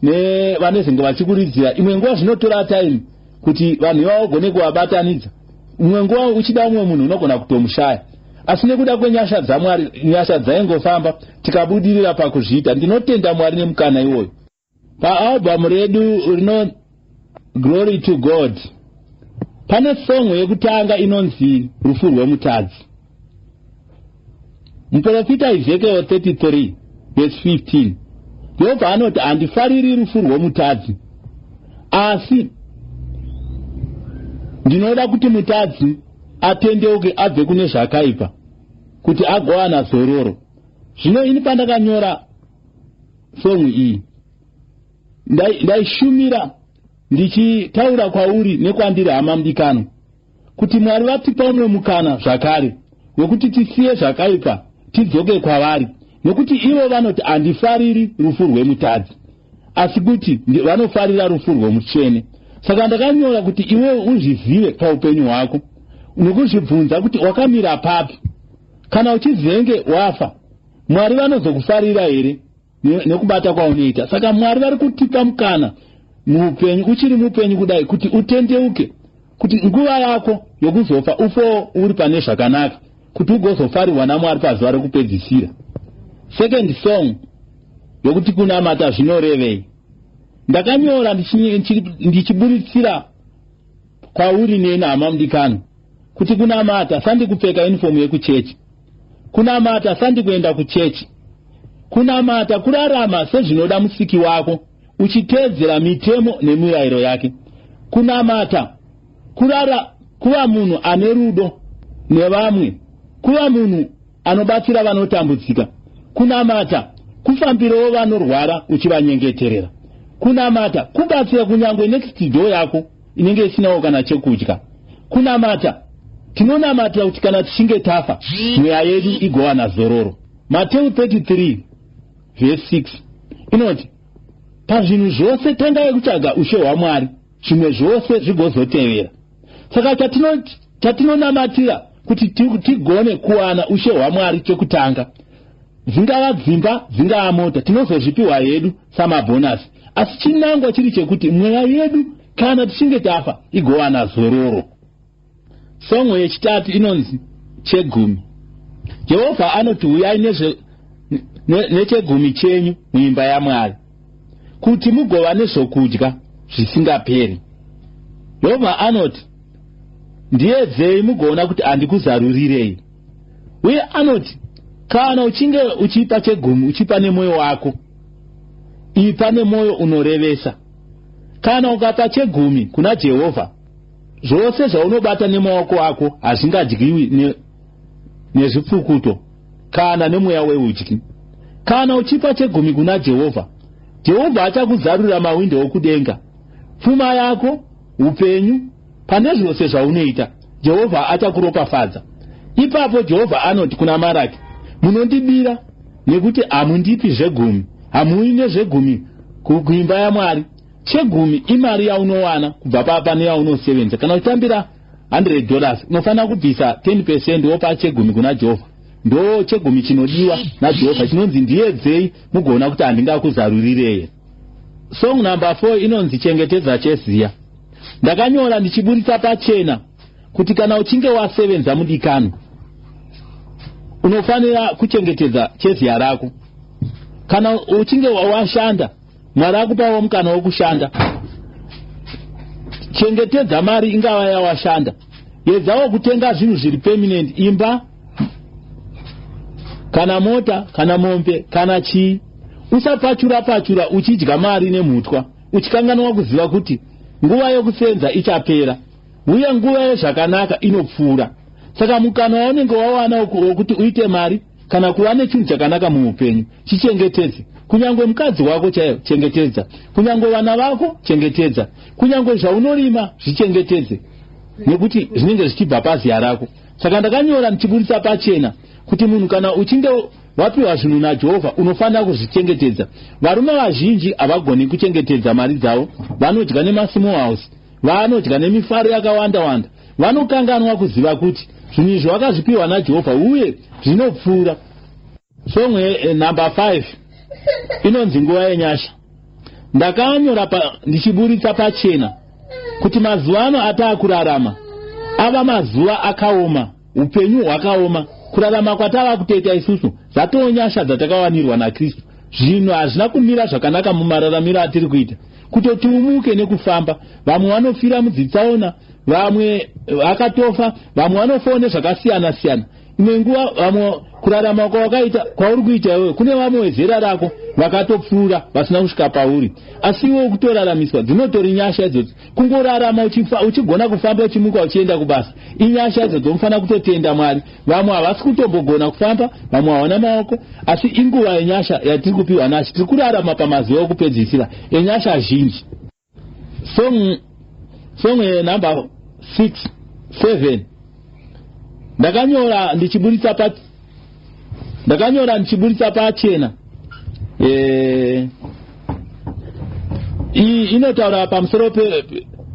nevanezenge vachikuridzira. Imwe nguva zvinotora time kuti vanhu vagone kuvabatanidza. Imwe nguva uchida umwe munhu unogona kutomushaya, asi nekuda kwenyasha dzaMwari, nyasha dzaingofamba tikabudirira pakuzviita. Ndinotenda Mwari nemukana iwoyo. Paalbum redu rino Glory to God pane song yekutanga inonzi rufu rwemutadzi. Muprofita Ezekiel 33 verse 15 Jehovha anoti handifariri rufu rwemutadzi, asi ndinoda kuti mutadzi atendeuke abve kune zvakaipa kuti agowana zororo. Zvino ini pandakanyora song iyi ndaishumira ndichitaura kwauri nekwandiri hama mudikano kuti Mwari vatipa umwe mukana zvakare wekuti tisiye zvakaipa tidzoke kwavari, nekuti ivo vanoti handifariri rufu rwemutadzi, asi kuti vanofarira rufu rwomutsvene. Saka ndakanyora kuti iwewe uzvizive paupenyu hwako nekuzvibvunza kuti wakamira papi. Kana uchizenge wafa, Mwari vanozokufarira here nekubata kwaunoita? Saka Mwari vari kutipa mukana muupenyu, uchiri muupenyu kudai, kuti utendeuke, kuti nguva yako yokuzofa ufo uri pane zvakanaka, kuti ugozofarirwa naMwari pazuva rekupedzisira. Second song yokuti kunamata zvinorevei ndakanyora ndichiburitsira kwauri nenhama mudikano kuti kunamata sandi kupfeka uniform yekuchechi, kunamata sandi kuenda kuchechi, kunamata kurarama sezvinoda musiki wako uchiteedzera mitemo nemirayiro yake, kunamata kuva munhu ane rudo nevamwe, kuva munhu anobatsira vanotambudzika, kunamata kufambirawo vanorwara uchivanyengeterera, kunamata kubatsira kunyangwe next door yako inenge isinawo kana chekudya, kunamata tinonamatira kuti kana tichinge tafa mweya yedu igowana zororo. Mateo 33 verse 6 inoti pazvinhu zvose tangai kutsvaga ushe hwaMwari, zvimwe zvose zvigozotevera. Saka chatinonamatira kuti tigone kuwana ushe hwaMwari chokutanga, dzingava dzimba dzingava mota, tinozozvipiwa hedu samabhonasi, asi chinangwa chiri chekuti mweya yedu kana tichinge tafa igowana zororo. Songo yechitatu inonzi chegumi. Jehovha anoti uyai nechegumi chenyu muimba yaMwari kuti mugova nezvokudya zvisingaperi. Jehovha anoti ndiedzei mugoona kuti handikuzarurirei. Uye anoti kana uchinge uchipa chegumi uchipa nemwoyo wako, ipa nemwoyo unorevesa. Kana ukapa chegumi kuna Jehovha, zvose zvaunobata nemaoko ako hazvingadyiwi nezvipfukuto kana nemweya weudyi. Kana uchipa chegumi kuna Jehovha, Jehovha achakuzarura mawindo okudenga, pfuma yako, upenyu, pane zvose zvaunoita, Jehovha achakuropafadza. Ipapo Jehovha anoti kuna Maraki, munondibira nekuti hamundipi zvegumi, hamuine zvegumi kuimba yaMwari. Chegumi imari yaunowana kubva pane yaunosevenza. Kana uchitambira $100 unofanira kubvisa 10% wopa chegumi kuna Jehovha. Ndo chegumi chinodiwa naJehovha, chinonzi ndiedzei mugoona kuti handingakuzarurirei. Song number 4 inonzi chengetedza cheziya. ndakanyora ndichiburitsa pachena kuti kana uchinge wasevenza mudikano unofanira kuchengetedza cheziya rako. Kana uchinge washanda Mwari akupawo mukana wokushanda. Chengetedza mari ingava yawashanda. Yedzawo kutenga zvinhu zviri permanent, imba kana mota kana mombe kana chii. Usapachura uchidya mari nemhutwa uchikanganwa kuziva kuti nguva yokusenza ichapera uye nguva yezvakanaka inopfuura. Saka mukana waunenge wawana wokuti uite mari kana kuva nechinhu chakanaka muupenyu chichengetedze. Kunyange mukadzi wako chaiyo chengetedza, kunyange vana vako chengetedza, kunyange zvaunorima zvichengetedze, nekuti zvinenge zvichibva paziya rako. Saka ndakanyora ndichiburitsa pachena kuti munhu kana uchinge wapiwa zvinhu naJehovha unofanira kuzvichengetedza. Varume vazhinji havagoni kuchengetedza mari dzavo, vanodya nemasmall house, vanodya nemifaro yakawanda. Vanokanganwa kuziva kuti zvinhu izvi vakazvipiwa naJehovha uye zvinopfuura. Song number 5 inonzi nguva yenyasha. Ndakanyora ndichiburitsa pachena kuti mazuva ano ataakurarama ava mazuva akaoma, upenyu hwakaoma. Kurarama kwatava kutoita isusu zvatonyasha dzatakawanirwa naKristu. Zvinhu hazvina kumira zvakanaka mumararamiro atiri kuita. Kutoti umuke nekufamba, vamwe vanofira mudzitsaona, vamwe vakatofa, vamwe vanofone zvakasiyana siyana. Imwe nguva vamwe kurarama kwawakaita kwauri kuita iwewe kune vamwe wezera rako vakatopfuura vasina kusvika pauri. Asi iwe kutoraramiswa dzinotori nyasha idzodzo. Kungorarama uchigona kufamba uchimuka uchienda kubasa, inyasha idzodzo unofanira kutotenda Mwari. Vamwe havasi kutombogona kufamba, vamwe hawana maoko, asi inguva yenyasha yatiri kupiwa naShe. Tiri kurarama pamazuva okupedzisira enyasha zhinji. Song number 7 ndakanyora ndichiburitsa pachena. Inotaura pamusoro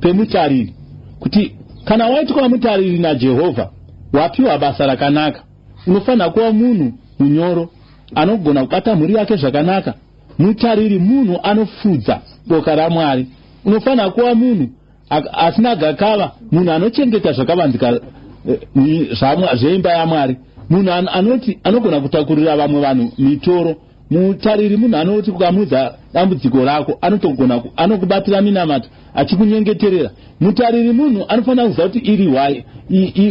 pemutariri kuti kana waitwa mutariri naJehovha wapiwa basa rakanaka, unofanira kuva munhu munyoro anogona kubata mhuri yake zvakanaka. Mutariri munhu anofudza boka raMwari. Unofanira kuva munhu asina gakava, munhu anochengeta zvakavanzika zveimba yaMwari, munhu anogona kutakurira vamwe vanhu mitoro. Mutariri munhu anoti kukamudza dambudziko rako anokubatira minamato achikunyengeterera. Mutariri munhu anofanira kuziva kuti iri wai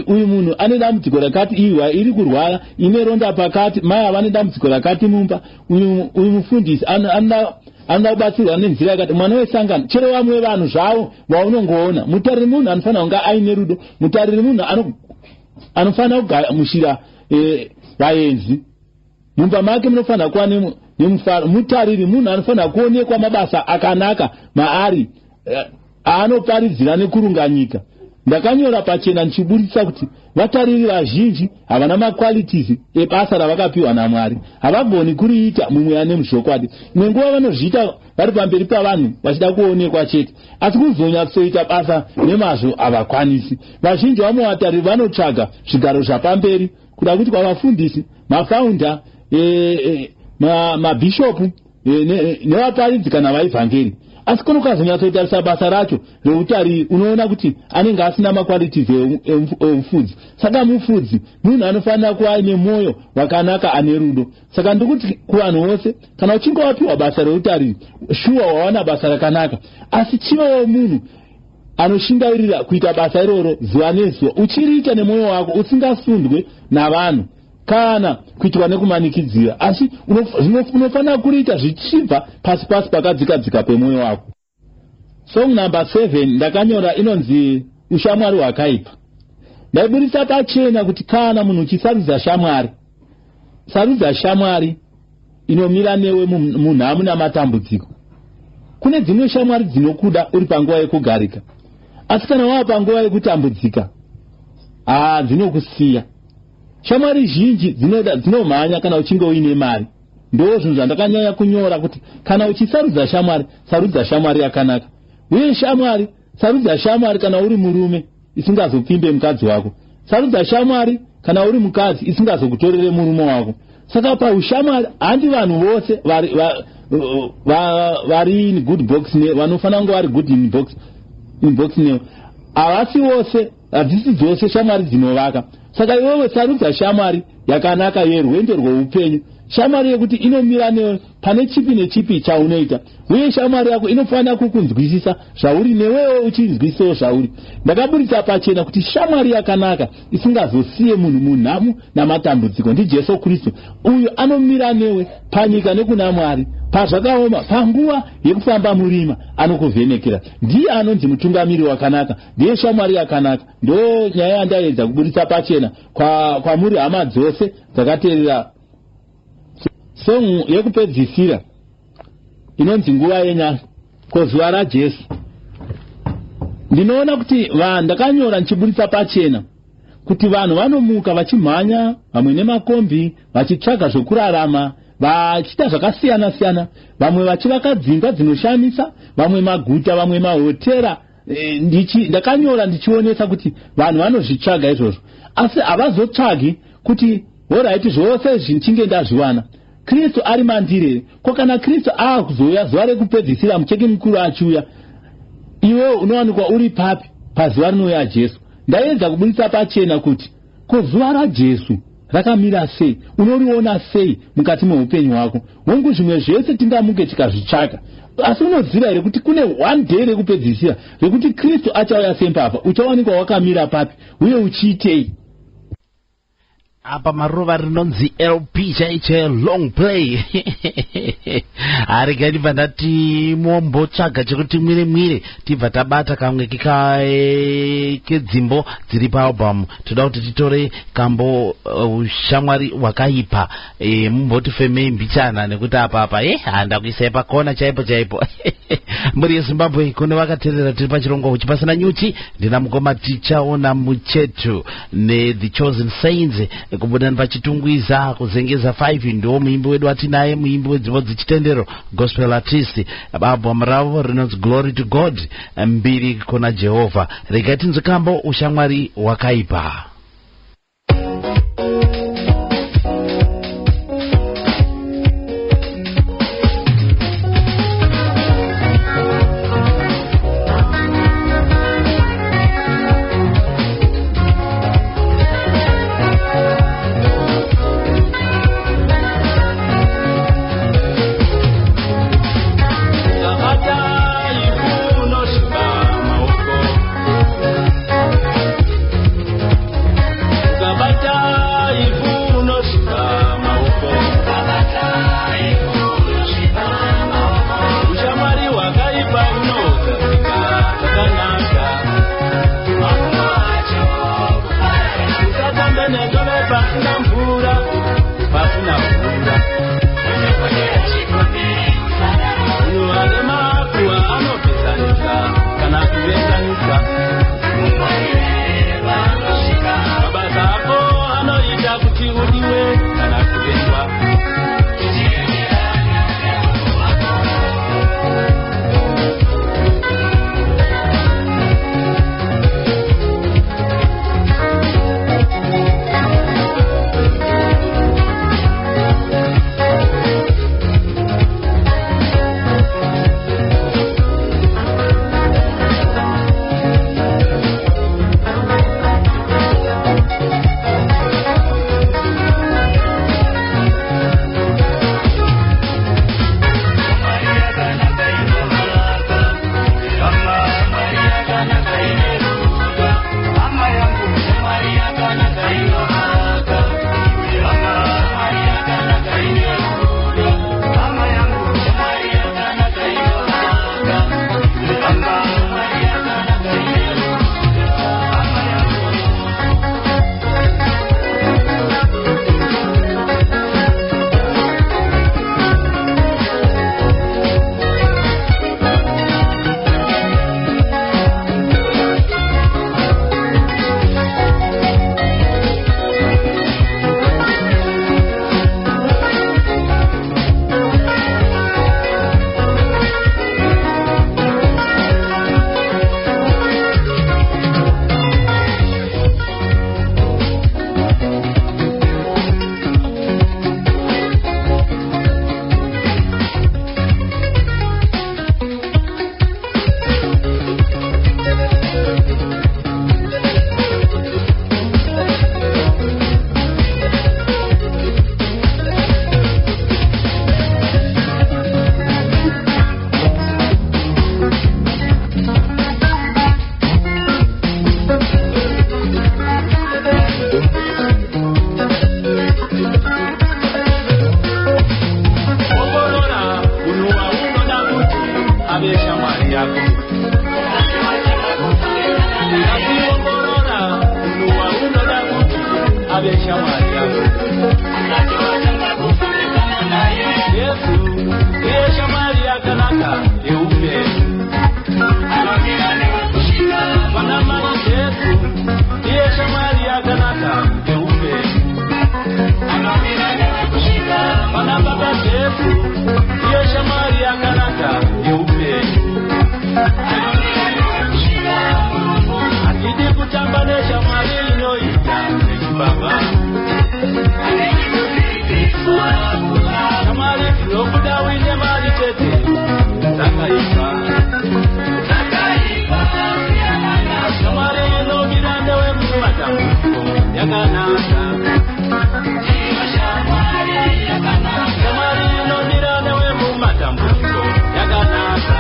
uyu munhu ane dambudziko rakati, iri wai iri kurwara, ine ronda pakati, mai havane dambudziko rakati mumba, uyu mufundisi anoda kubatsirwa nenzira yakati, mwana wesangano, chero vamwe vanhu zvavo vaunongoona. Mutariri munhu anofanira kunga aine rudo. Mutariri munhu anofanira kugamuchira vaenzi. Mumba make munofanira kuva nemufaro. Mutariri munhu anofanira kuonekwa mabasa akanaka maari aanoparidzira nekurunganyika. Ndakanyora pachena ndichiburitsa kuti vatariri vazhinji havana maqualities ebasa ravakapiwa naMwari, havagoni kuriita mumweya nemuzvokwadi. Imwe nguva vanozviita vari pamberi pavanhu vachida kuonekwa chete, asi kuzonyatsoita basa nemazvo havakwanisi. Vazhinji vamwe vatariri vanotsvaga zvigaro zvapamberi kuda kuti kwavafundisi, mafaunda, mabhishopu nevaparidzi kana vaivhangeri. Asi kuno ukazonyatsotarisa basa racho reutariri unoona kuti anenge asina maqualities eufudzi. Saka mufudzi munhu anofanira kuva ane mwoyo wakanaka ane rudo. Saka ndikuti kuvanhu vose kana uchinge wapiwa basa reutariri, shuwa wawana basa rakanaka, asi chivawo munhu anoshingairira kuita basa iroro zuva nezuva, uchiriita nemwoyo wako, usingasundwe navanhu kana kuitwa nekumanikidzira, asi unofanira kuriita zvichibva pasi pakadzikadzika pemwoyo wako. Song number 7 ndakanyora inonzi ushamwari hwakaipa. Ndaiburitsa pachena kuti kana munhu uchisarudza shamwari, sarudza shamwari inomira newe munhamu namatambudziko. Kune dzimwe shamwari dzinokuda uri panguva yekugarika, asi kana wava panguva yekutambudzika dzinokusiya. Shamwari zhinji dzinomhanya kana uchinge uine mari. Ndo zvinhu zvandakanyanya kunyora kuti kana uchisarudza shamwari, sarudza shamwari yakanaka. Uye shamwari, sarudza shamwari kana uri murume isingazopimbe mukadzi wako. Sarudza shamwari kana uri mukadzi isingazokutorere murume wako. Saka paushamwari handi vanhu vose vari in good box, vanofanira kunge vari good in box. inbox neo avasi wose hadzisi dzose shamwari dzinovaka. Saka iwewe sarudza shamwari yakanaka yerwendo rweupenyu, shamwari yekuti inomira newe pane chipi nechipi chaunoita, uye shamwari yako inofanira kukunzwisisa zvauri newewo uchinzwisisawo zvauri. Ndakaburitsa pachena kuti shamwari yakanaka isingazosiye munhu munhamu namatambudziko ndiJesu Kristu, uyo anomira newe panyika nekuna Mwari, pazvakaoma, panguva yekufamba murima anokuvhenekera. Ndiye anonzi mutungamiri wakanaka, ndiye shamwari yakanaka. Ndo nyaya yandaedza kuburitsa pachena kwamuri hama dzose dzakateerera song yekupedzisira inonzi nguva yenyasha, kozuva raJesu. Ndinoona kuti ndakanyora ndichiburitsa pachena kuti vanhu vanomuka vachimhanya, vamwe nemakombi, vachitsvaga zvokurarama, vachiita zvakasiyana siyana, vamwe vachivaka dzimba dzinoshamisa, vamwe maguta, vamwe mahotera. Ndakanyora ndichionesa kuti vanhu vanozvitsvaga izvozvo, asi havazotsvagi kuti alright zvose zvichinge ndazviwana Kristu ari mandire. Ko kana Kristu akuzouya zuva rekupedzisira mucheki mukuru achiuya, iwe unowanikwa uri papi pazuva rinouya Jesu? Ndaedza kuburitsa pachena kuti ko zuva raJesu rakamira sei, unoriona sei mukati meupenyu hwako. Hongu zvimwe zvese tingamuke tikazvitsvaka, asi unoziva here kuti kune one day rekupedzisira rekuti Kristu achauya sempavha? Uchawanikwa wakamira papi uye uchiitei? Apa maruva rinonzi LP chaiche long play. Arigani vandati mombotsvaga chekuti mwire tibva tabata kamwe kedzimbo dziri paalbum. Toda kuti titore kambo shamwari wakaipa mumboti femei mbichana nekuti apa handakuisai pakona chaipo. Muri yeZimbabwe kune vakateerera tiri pachirongo uchipasina nyuchi. Ndina mukoma Tichaona Muchetu neThe Chosen Saints kubuda pachitungwiza kuzengeza 5 ndo muimbi wedu atinaye, muimbi wedzimbo dzichitendero, gospel artist. Album ravo rinonzi Glory to God, mbiri kuna Jehovah. Regai tinzwe kambo ushamwari wakaipa. majefu iyo shamwari yakanaka yeupenyu atidi kutamba neshamwari inoita nechibaba shamwari inobuda wine mari tete zakaipa shamwari inomira newe mumatambuko yakanaka shamwari inomira newe mumatambuko yakanaka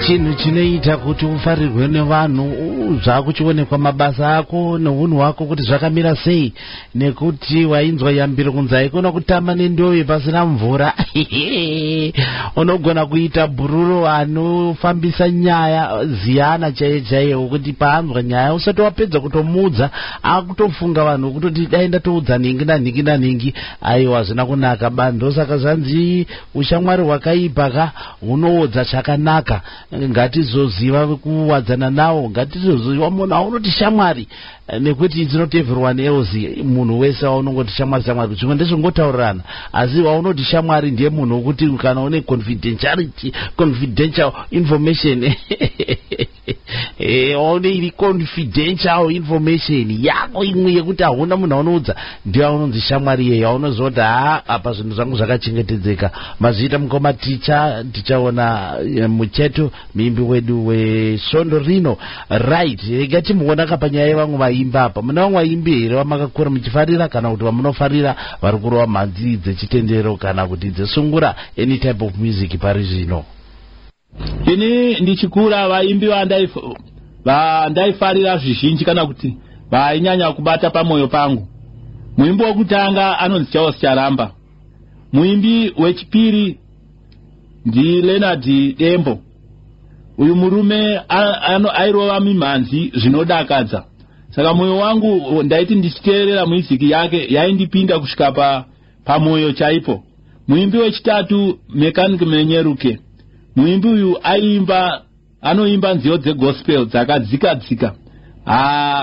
chinhu chinoita kuti ufarirwe nevanhu zvakuchionekwa mabasa ako neunhu hwako kuti zvakamira sei, nekuti wainzwa yambiro kunzi haikona kutamba nendove pasina mvura. Unogona kuita bhururo anofambisa nyaya ziyana chaiwo kuti paanzwa nyaya usati wapedza kutomudza akutofunga vanhu kutoti dai ndatoudza ningi nanhingi nanhingi. Aiwa zvina kunaka bando. Saka zvanzi ushamwari hwakaipa ka hunoodza chakanaka. Ngatizoziva kuwadzana nawo, ngatizoziva munhu aunoti shamwari, nekuti it's not everyone else. Munhu wese waunongoti shamwari shamwari zvimwe ndezvongotaurirana, asi waunoti shamwari ndiye munhu wekuti kana une confidentiality, confidential information waune iri confidential information yako imwe yekuti hauna munhu aunoudza, ndiye aunonzi shamwari yeyo. Aunoziva kuti apa zvinhu zvangu zvakachengetedzeka. Mazviita mukoma tichaona Muchetu, muimbi wedu wesondo rino. Right, rega timuona kapanyaya yevamwe vaimba apa. Muna vamwe vaimbi here vamakakura muchifarira, kana kuti vamunofarira vari kurova mhanzi dzechitendero kana kuti dzesungura any type of music pari zvino? Ini ndichikura vaimbi vandaifarira zvizhinji kana kuti vainyanya kubata pamwoyo pangu. Muimbi wokutanga anonzi Charles Charamba. Muimbi wechipiri ndi Leonard Dembo. Uyu murume airova mimhanzi zvinodakadza. Saka moyo wangu ndaiti ndichiteerera muziki yake yaindipinda kusvika pamwoyo chaipo. Muimbi wechitatu Mechanic Menyeruke. Muimbi uyu anoimba nziyo dzegospel dzakadzika.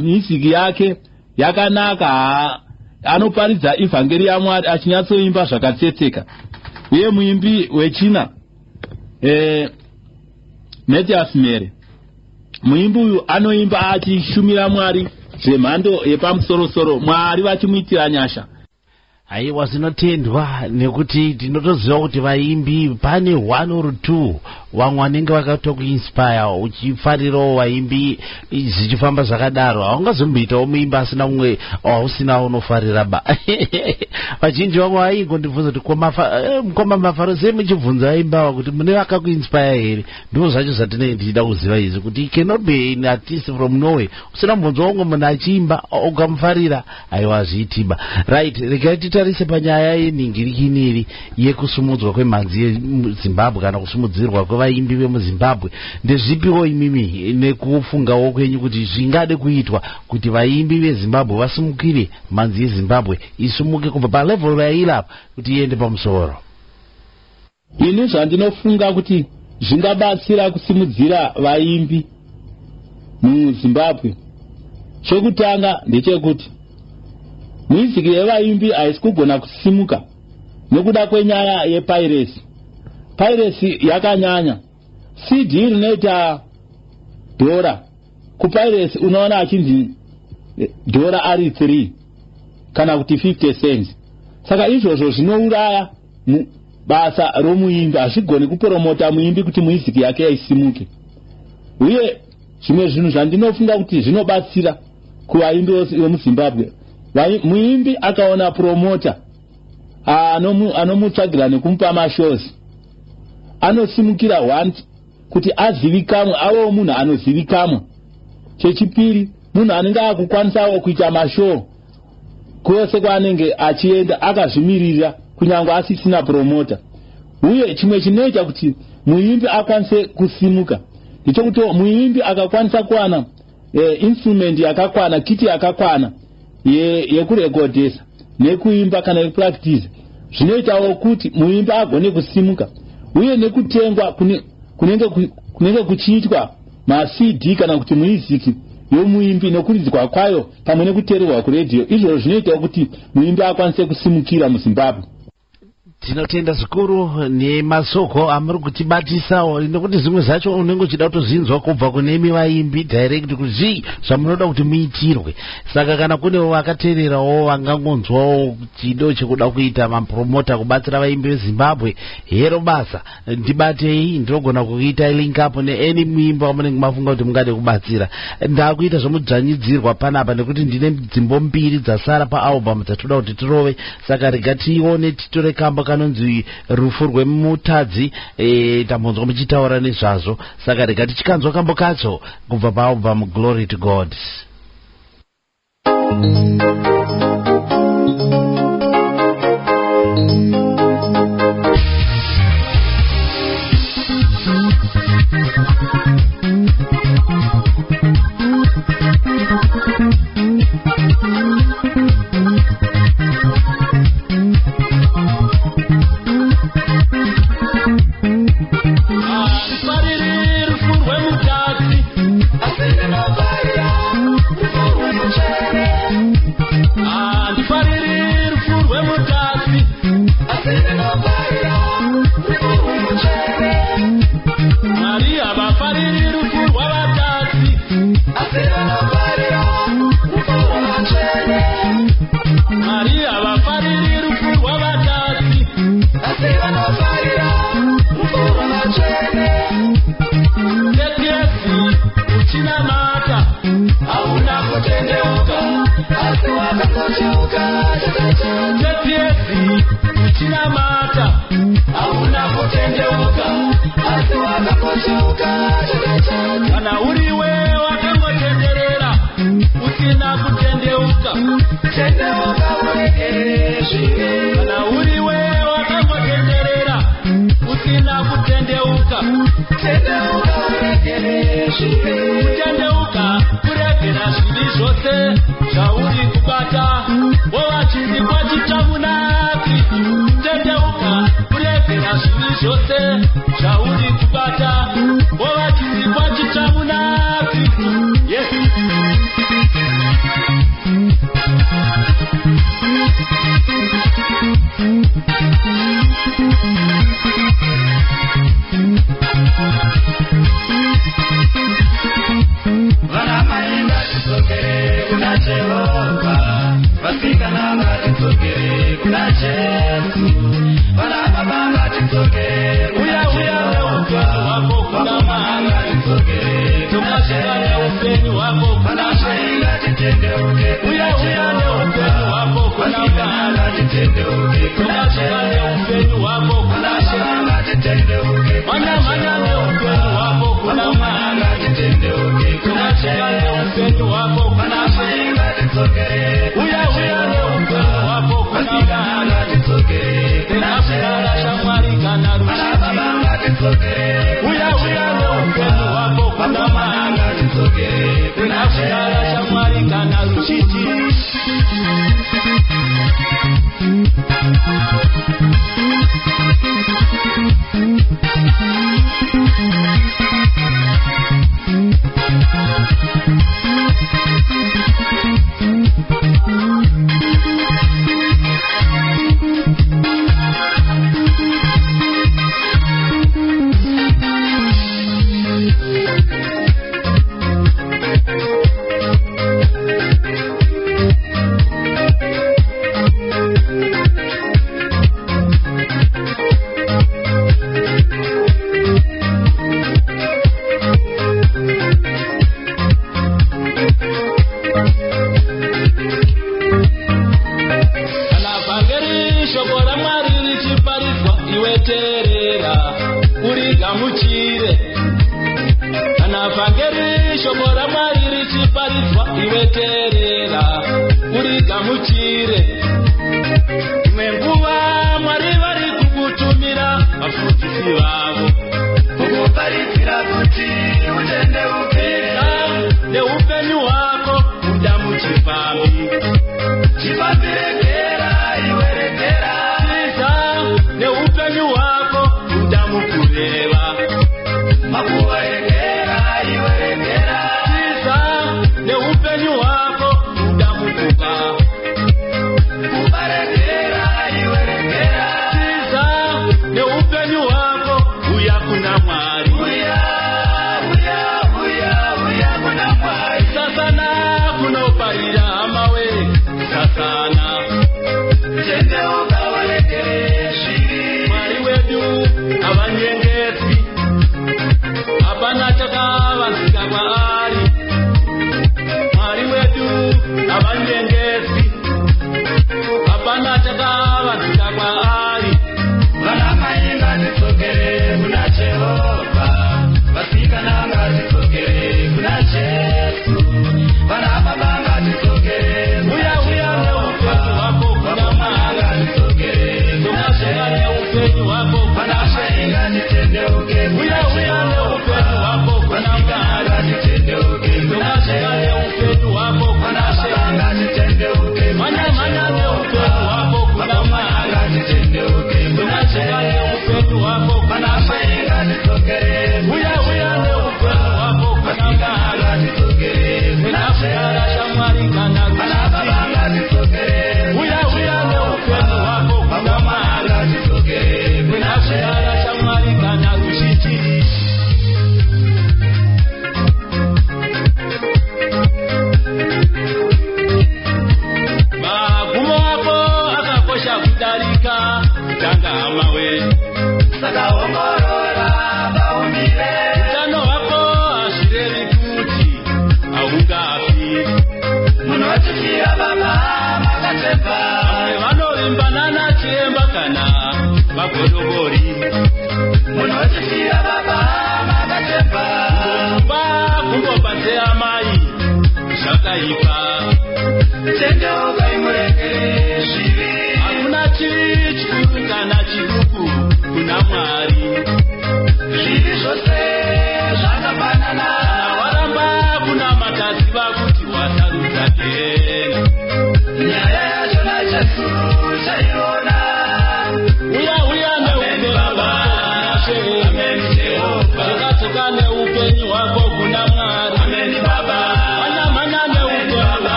Muziki yake yakanaka, anoparidza evhangeri yaMwari achinyatsoimba zvakatsetseka. Uye muimbi wechina Matias Mere. Muimbi uyu anoimba achishumira Mwari zvemhando yepamusoro-soro, Mwari vachimuitira nyasha. Aiwa, zinotendwa nekuti tinotoziva kuti vaimbi pane 1 or 2 vamwe vanenge vakatokuinspire uchifarirawo vaimbi zvichifamba zvakadaro. Haungazomboitawo muimbi asina umwe wausina unofarira ba. Vazhinji vamwe vaingondibvunza kuti mukoma Mafaro sei muchibvunza vaimba kuti mune vakakuinspire here? Ndizvo zvacho zvatinenge tichida kuziva izvi, kuti you cannot be an artist from nowhere usina mbonzwa umwe munhu achiimba ukamufarira. Aiwa, zviitiba. Right, regai titarise panyaya yeningirikiniri yekusumudzwa kwemhanzi yezimbabwe kana kusumudzirwa kwevaimbi vemuzimbabwe. Ndezvipiwo imimi nekufungawo kwenyu kuti zvingade kuitwa kuti vaimbi vezimbabwe vasumukire mhanzi yezimbabwe isumuke kubva palevel yailapa kuti iende pamusoro? Ini zvandinofunga kuti zvingabatsira kusimudzira vaimbi muzimbabwe, chokutanga ndechekuti miziki yevaimbi haisi kugona kusimuka nekuda kwenyaya yepiracy. Piracy yakanyanya. CD rinoita $, kupiracy unaona achinzi $, ari 3 kana kuti 50 cents. Saka izvozvo zvinouraya basa romuimbi, hazvigoni kupromota muimbi kuti muziki yake isimuke. Uye zvimwe zvinhu zvandinofunga kuti zvinobatsira kuvaimbi vemuzimbabwe, muimbi akaona promota anomutsvagira nekumupa mashows, anosimukira one kuti azivikamwe, ave munhu anozivikamwe. Chechipiri, munhu anenge akukwanisawo kuita mashow kwose kwaanenge achienda akazvimirira kunyange asisina promota. Uye chimwe chinoita kuti muimbi akwanise kusimuka ndechekuti muimbi akakwanisa kuwana instrument yakakwana, kiti yakakwana yekurekodesa nekuimba kana yekupractice, zvinoitawo kuti muimbi agone kusimuka. Uye nekutengwa kunenge kuchiitwa ma-CD kana kuti muziki yomuimbi nokuridzwa kwayo pamwe nekuteererwa kuredhiyo, izvo zvinoitawo kuti muimbi akwanise kusimukira muZimbabwe. Tinotenda zvikuru nemasoko amuri kutibatisawo, nekuti zvimwe zvacho unenge uchida kutozinzwa kubva kunemi vaimbi direct kuti zvamunoda kuti muitirwe. Saka kana kunewo vakateererawo vangangonzwawo chido chekuda kuita mapromota kubatsira vaimbi veZimbabwe, hero basa ndibatei, ndinogona kuita link up neani muimbi wamunenge mafunga kuti mungade kubatsira. Ndakuita zvomudzvanyidzirwa panapa nekuti ndine dzimbo mbiri dzasara paalbum dzatoda kuti tirove, saka rega tione titore kamba kanonzi rufu rwemutadzi, tambonzwa muchitaura nezvazvo, saka rega tichikanzwa kambo kacho kubva paalbum Glory to God. Kana uriwe wakangotenderera usina kutendeuka, tendeuka urekereshe. Kana uriwe wakangotenderera usina kutendeuka, tendeuka urekereshe. Kutendeuka kurekera zvivi zvose zvauri kubata, wovachinzi kwachitamunaki. Tendeuka kurekera zvivi zvose zvauri kubata, wovachinzi kwachitamunaki. Yes. Vanamai ngatizokere kuna Jehova, vasikana ngatizokere kuna Jesu, vanababa ngatizokere kuna Jehova, vamama ngatizokere kuna Jesu, vanamai ngatitendeuke kuna Jehova, vasikana ngatitendeuke kuna Jesu, vanababa ngatitendeuke kuna Jehova, vamama ngatitendeuke kuna Jesu, vanamai ngatizokere kuna Jehova, vasikana kuna mahanga tizokere kuna kunyara shamwari kana rushiti.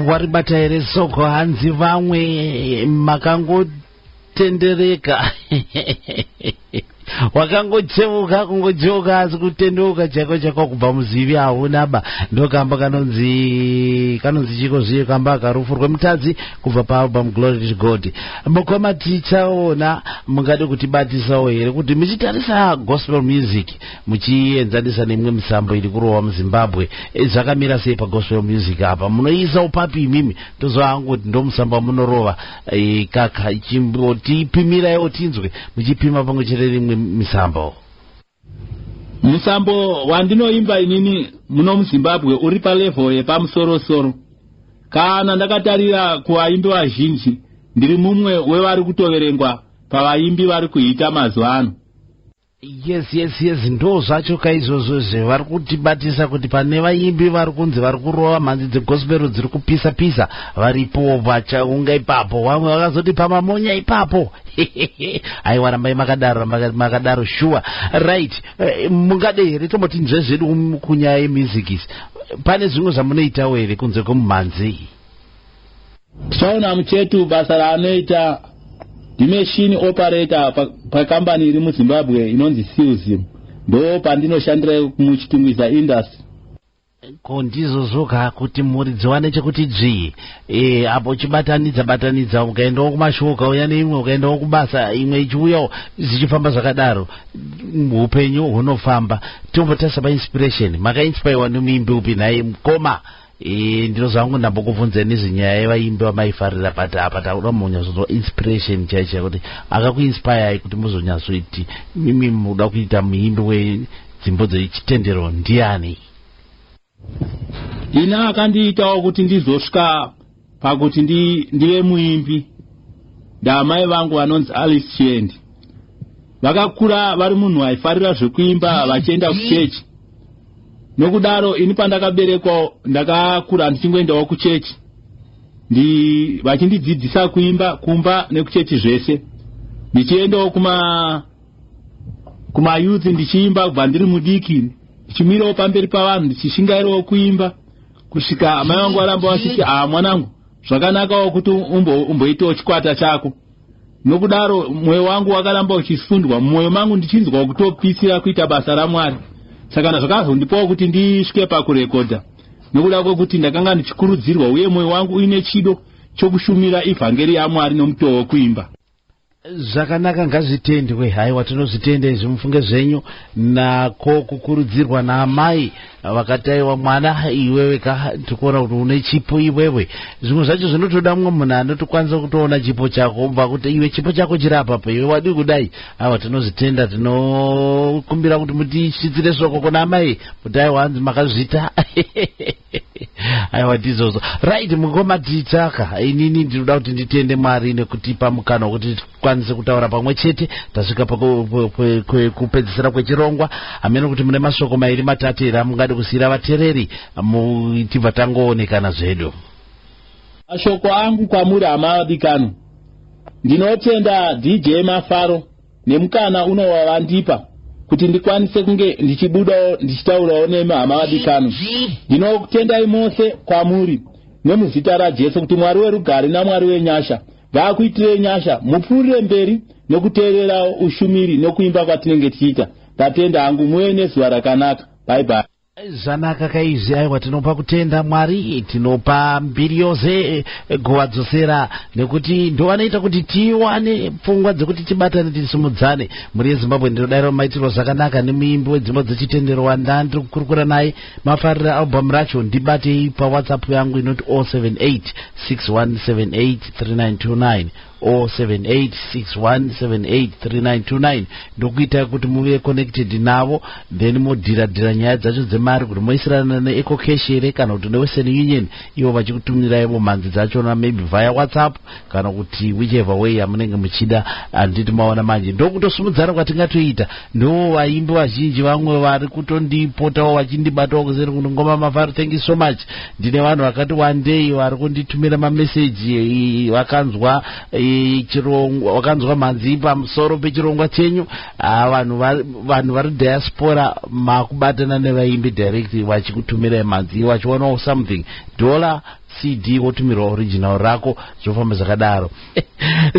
Waribata ere soko hanzi vamwe makangotendereka wakangocheuka kungojoka asi kutenduka chako kubva muzivi haunaba ndokamba kanonzi chiko zviyo kamba karufu rwemutadzi kubva paalbum Glory to God. Mukoma tichaona mungade kutibatisawo here kuti muchitarisa gospel music muchienzanisa nemwe misambo iri kurohwa muZimbabwe zvakamira sei pagospel music apa munoisa upapi imimi tozoanga kuti ndo musambo wamunorova kaka chimbotipimirawo tinzwe muchipima pamwe chete rimwe misambo. Musambo wandinoimba inini muno muZimbabwe uri palevel yepamusoro-soro. Kana ndakatarira kuvaimbi vazhinji ndiri mumwe wevari kutoverengwa pavaimbi vari kuita mazuva ano. Yes ndo zvacho kaizvozvo zvevari kutibatisa kuti pane vaimbi vari kunzi vari kurova mhanzi dzegospel dziri kupisa varipo vachaunga ipapo vamwe vakazoti pamamonya ipapo. Aiwa rambai makadaro sure right. Mungade here tombotinzve zvedu kunyaya yemusic isi pane zvimwe zvamunoitawo here kunze kwemumhanzi? Tichaona Muchetu basa raanoita dimachine operator pakambani iri muZimbabwe inonzi Silzim ndo pandinoshandira muchitungwiza industry. Kondizozvoka kuti mhuri dziwane chekuti dzvii apo chibatanidza ukaendawo kumashow ukauya neimwe ukaendawo kubasa imwe ichiuyawo zichifamba zvakadaro upenyu hunofamba. Tombotarisa painspiration makainspirwa nemuimbi upi naye mukoma? Ndiro zvangu ndambokubvunza nezvenyaya yevaimbi vamaifarira apa tauda munyazvo inspiration chaicho kuti akakuinspire kuti muzonyazoiti mimi muda kuita muimbi wedzimbo dzechitendero ndiani? Ina akandiitawo kuti ndizosvika pakuti ndive muimbi ndamai vangu vanonzi Alice Chiendi. Vakakura vari munhu aifarira zvekuimba vachienda kuchechi. Nokudaro ini pandakaberekwa ndakakura ndichingoendawo kuchechi vachindidzidzisa kuimba kumba nekuchechi zvese. Ndichiendawo kuma youth ndichiimba kubva ndiri mudiki ndichimirawo pamberi pavanhu ndichishingairawo kuimba kusvika amai vangu varamba vachiti mwanangu zvakanakawo kuti umboitawo chikwata chako. Nokudaro mwoyo wangu wakaramba uchisundwa mumwoyo mangu ndichinzwa kutopisira kuita basa raMwari. Saka zvakazondipawo kuti ndisvike pakurekodha nokuda kwekuti ndakanga ndichikurudzirwa uye mwoyo wangu uine chido chokushumira ivhangeri yaMwari nomutoo wekuimba. Zvakanaka, ngazvitendwe. Haiwa, tinozvitenda izvi mufunge zvenyu nako kukurudzirwa naamai vakataiwa mwana iwewe tikuona kuti une chipo iwewe. Zvimwe zvacho zvinotoda mumwe munhu anotokwanisa kutoona chipo chako ubva kuti iwe chipo chako chiri apa iwe wadi kudai. Haiwa, tinozvitenda, tinokumbira kuti mutisvitsire soko kuna amai kuti aiwa hanzi makazvita. Haiwa, ndizvozvo. Right, mukoma tichaka inini ndinoda kuti nditende Mwari nekutipa mukana wekuti tikwanise kutaura pamwe chete. Tasvika kupedzisira kwechirongwa. Amene kuti mune mashoko mairi matatu era mungade kusiyira vatereri tibva tangoonekana zvedu. Mashoko angu kwamuri amadikano, ndinotenda DJ Mafaro nemukana unowavandipa kuti ndikwanise kunge ndichibudawo ndichitaurawo nemi amadikano. Ndinokutendai mose kwamuri nemuzita raJesu kuti Mwari werugare naMwari wenyasha ngaakuitirei nyasha, mupfuurire mberi nekuteererawo ushumiri nokuimba kwatinenge tichiita. Ndatenda hangu, muve nezuva rakanaka. Bye bye. Zvanaka kaizvi. Aiwa, tinopa kutenda Mwari, tinopa mbiri yose govadzosera nekuti ndo vanoita kuti tiwane pfungwa dzekuti tibatane tisimudzane. Muri yeZimbabwe ndinodaira maitirwa zvakanaka nemuimbi wedzimbo dzechitendero wanda ndiri kukurukura naye mafarira album racho. Ndibatei paWhatsApp yangu inoti 07861783929 07861783929 ndokuita kuti muve connected navo, then modhiradhira nyaya dzacho dzemari kuti moisirana neEco Cash here kana kuti neWestern Union, ivo vachikutumiraivo mhanzi dzachona maybe via WhatsApp kana kuti whichever way yamunenge muchida. Handiti maona manje ndokutosumudzana kwatingatoita. Ndo vaimbi vazhinji vamwe vari kutondipotawo vachindibatawo kuseri kuti Ngoma Mafaro, thank you so much. Ndine vanhu vakati one day vari kunditumira mameseji vakanzwa chirongwa, wakanzwa mhanzi pamusoro pechirongwa chenyu. Vanhu vari diaspora makubatana nevaimbi direct vachikutumirai mhanzi vachiwanawo something. Dollar CD wotumirwa original rako zvofamba zvakadaro.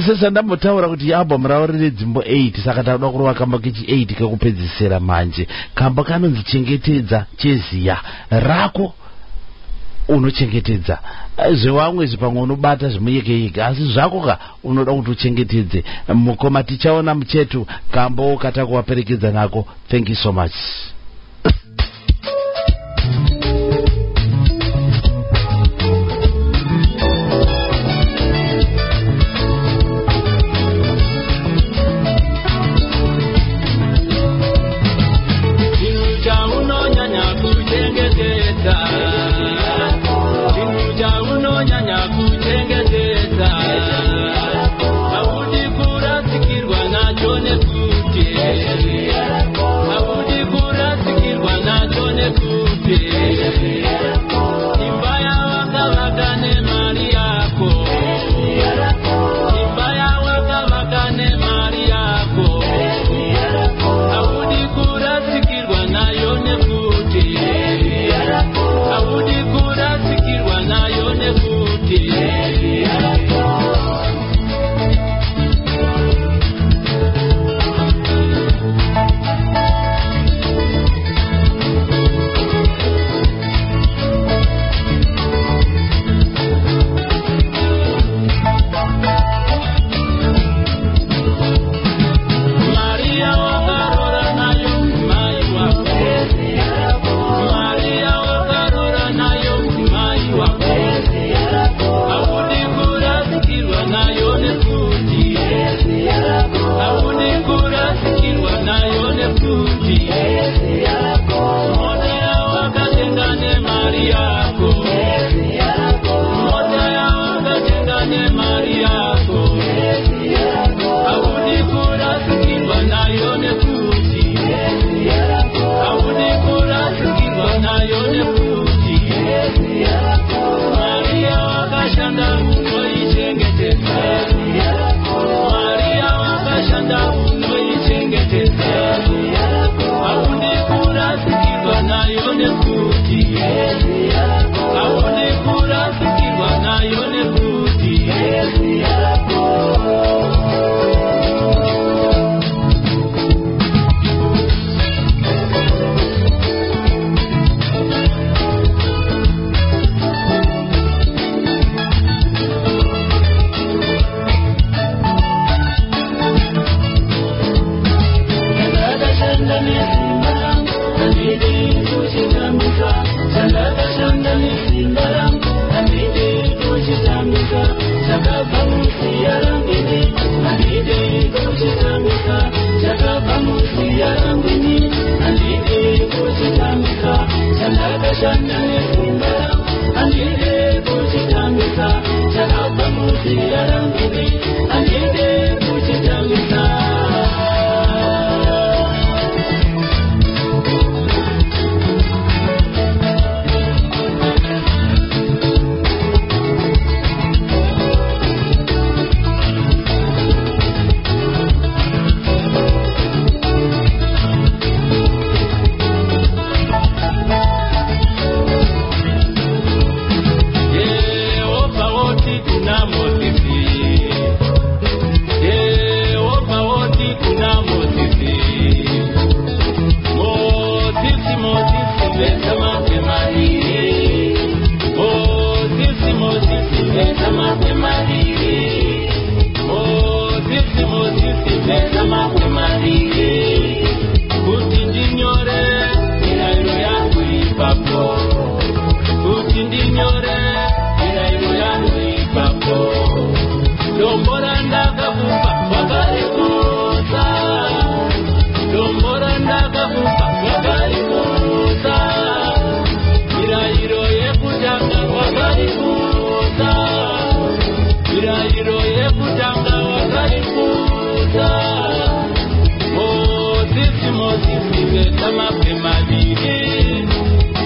Sasa ndambotaura kuti album ravo rine dzimbo 8 saka takuda kurova kamba kechi 8 kekupedzisira manje. Kamba kanonzi chengetedza cheziya rako unochengetedza zvevamwe zvipamwe unobata zvimuyekeyeka asi zvako ka unoda kuti uchengetedze. Mukoma Tichaona Muchetu kambo kata kuvaperekedza nako. Thank you so much.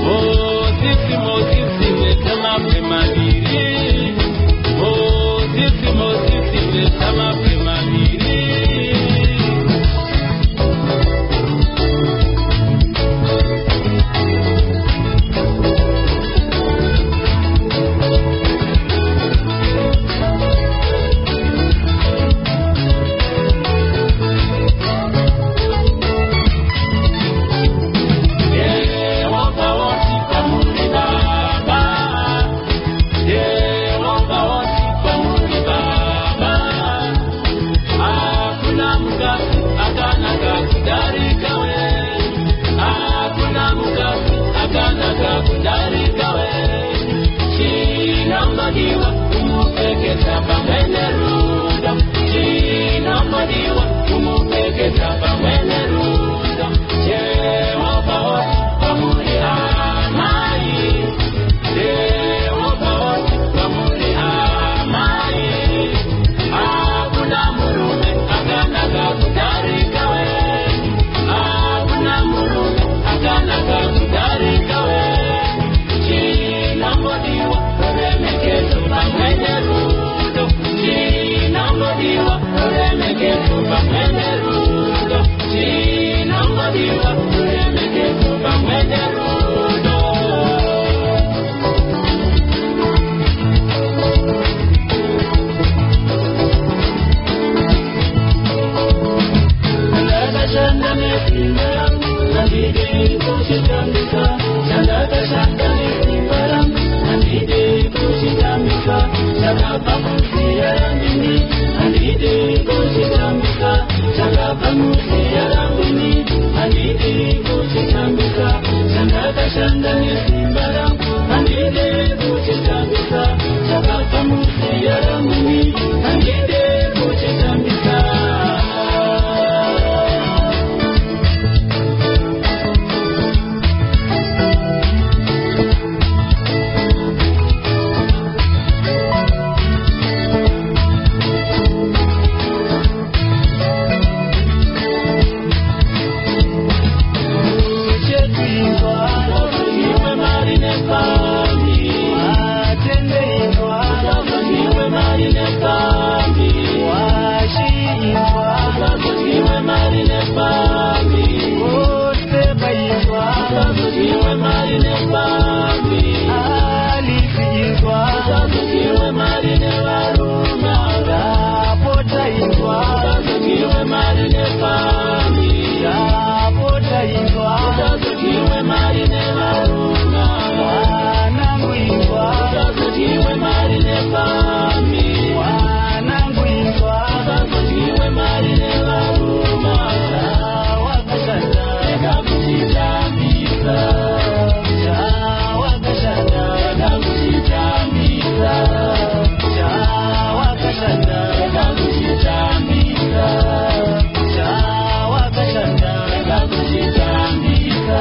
Oh Utazokiwe mali nefami Alizizwa Utazokiwe mali nevaruma Rapota izwa Utazokiwe mali nefami Rapota izwa Utazokiwe mali nevaruma Wanangu izwa Utazokiwe mali nefami Wanangu izwa Utazokiwe mali nevaruma Wakashanda Ekakuchitambisa Wakashanda Ekakuchitambisa Wakashanda Ekakuchitambisa Wakashanda Ekakuchitambisa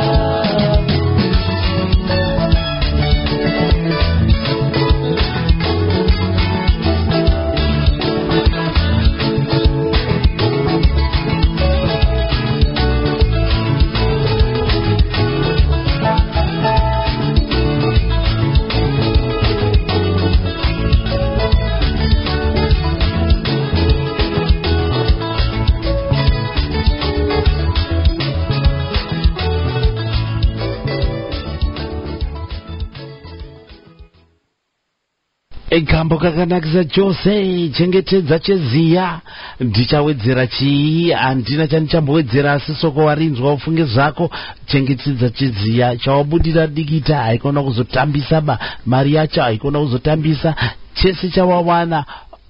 Ekambo kakanakisa chose chengetedza cheziya ndichawedzera chii handina chandichambowedzera asi soko warinzwa ufunge zvako chengetedza cheziya chawabudira dikita haikona kuzotambisa mari yacho haikona kuzotambisa chese chawawana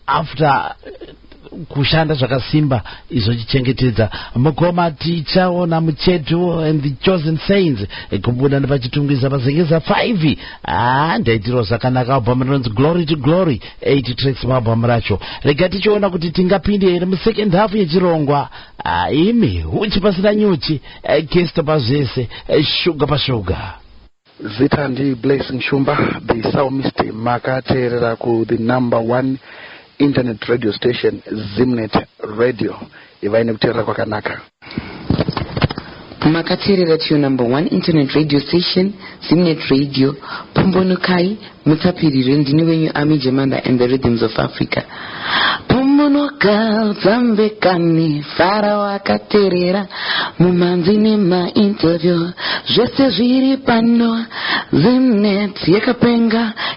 after kushanda zvakasimba izochengetedza mukoma Tichaona Muchetu and the Chosen Saints kubuda nepachitungwiza pazengeza 5 ndaitiro zvakanaka album rinonzi Glory to Glory 8 tracks maalbum racho. Rega tichiona kuti tingapinde here musecond half yechirongwa imi huchi pasina nyuchi kesto pazvese shuga pashuga zita ndi Blessing Shumba the psalmist makateerera ku the number 1 internet radio station Zimnet Radio ivaine kuteerera kwakanaka. Makateerera to your number 1 internet radio station Zimnet Radio. Pombonukai mutapirire ndini wenyu Ami Jemanda and the Rhythms of Africa. Pombonuka zambekani fara wakateerera mumanzini ma interview zvese zviri pano Zimnet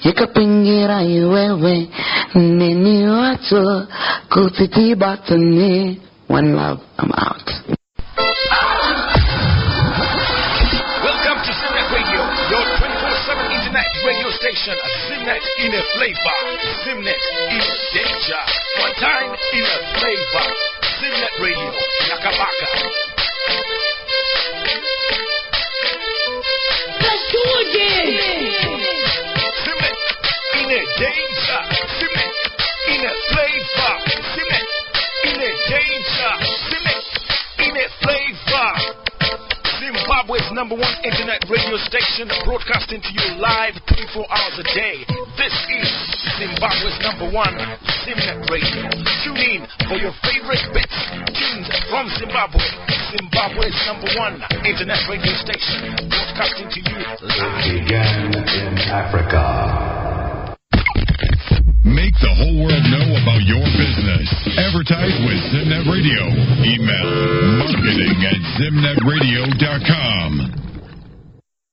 yakapengera iwewe neni wacho kuti tibatane. One love, I'm out. Welcome to Zimnet Radio, your 24/7 internet radio station. Zimnet in a flavor. Zimnet in danger. One time in a flavor. Zimnet Radio, Yakabaka. Let's do it again. Zimnet in a danger. Zimnet in a flavor. Zimnet in a danger. Zimnet in a flavor. Zimbabwe's number 1 internet radio station, broadcasting to you live 24 hours a day. This is Zimbabwe's number 1 Zimnet Radio. Tune in for your favorite bits, tunes from Zimbabwe. Zimbabwe's number 1 internet radio station, broadcasting to you live. It began in Africa. Make the whole world know about your business. Advertise with Zimnet Radio. Email marketing@zimnetradio.com.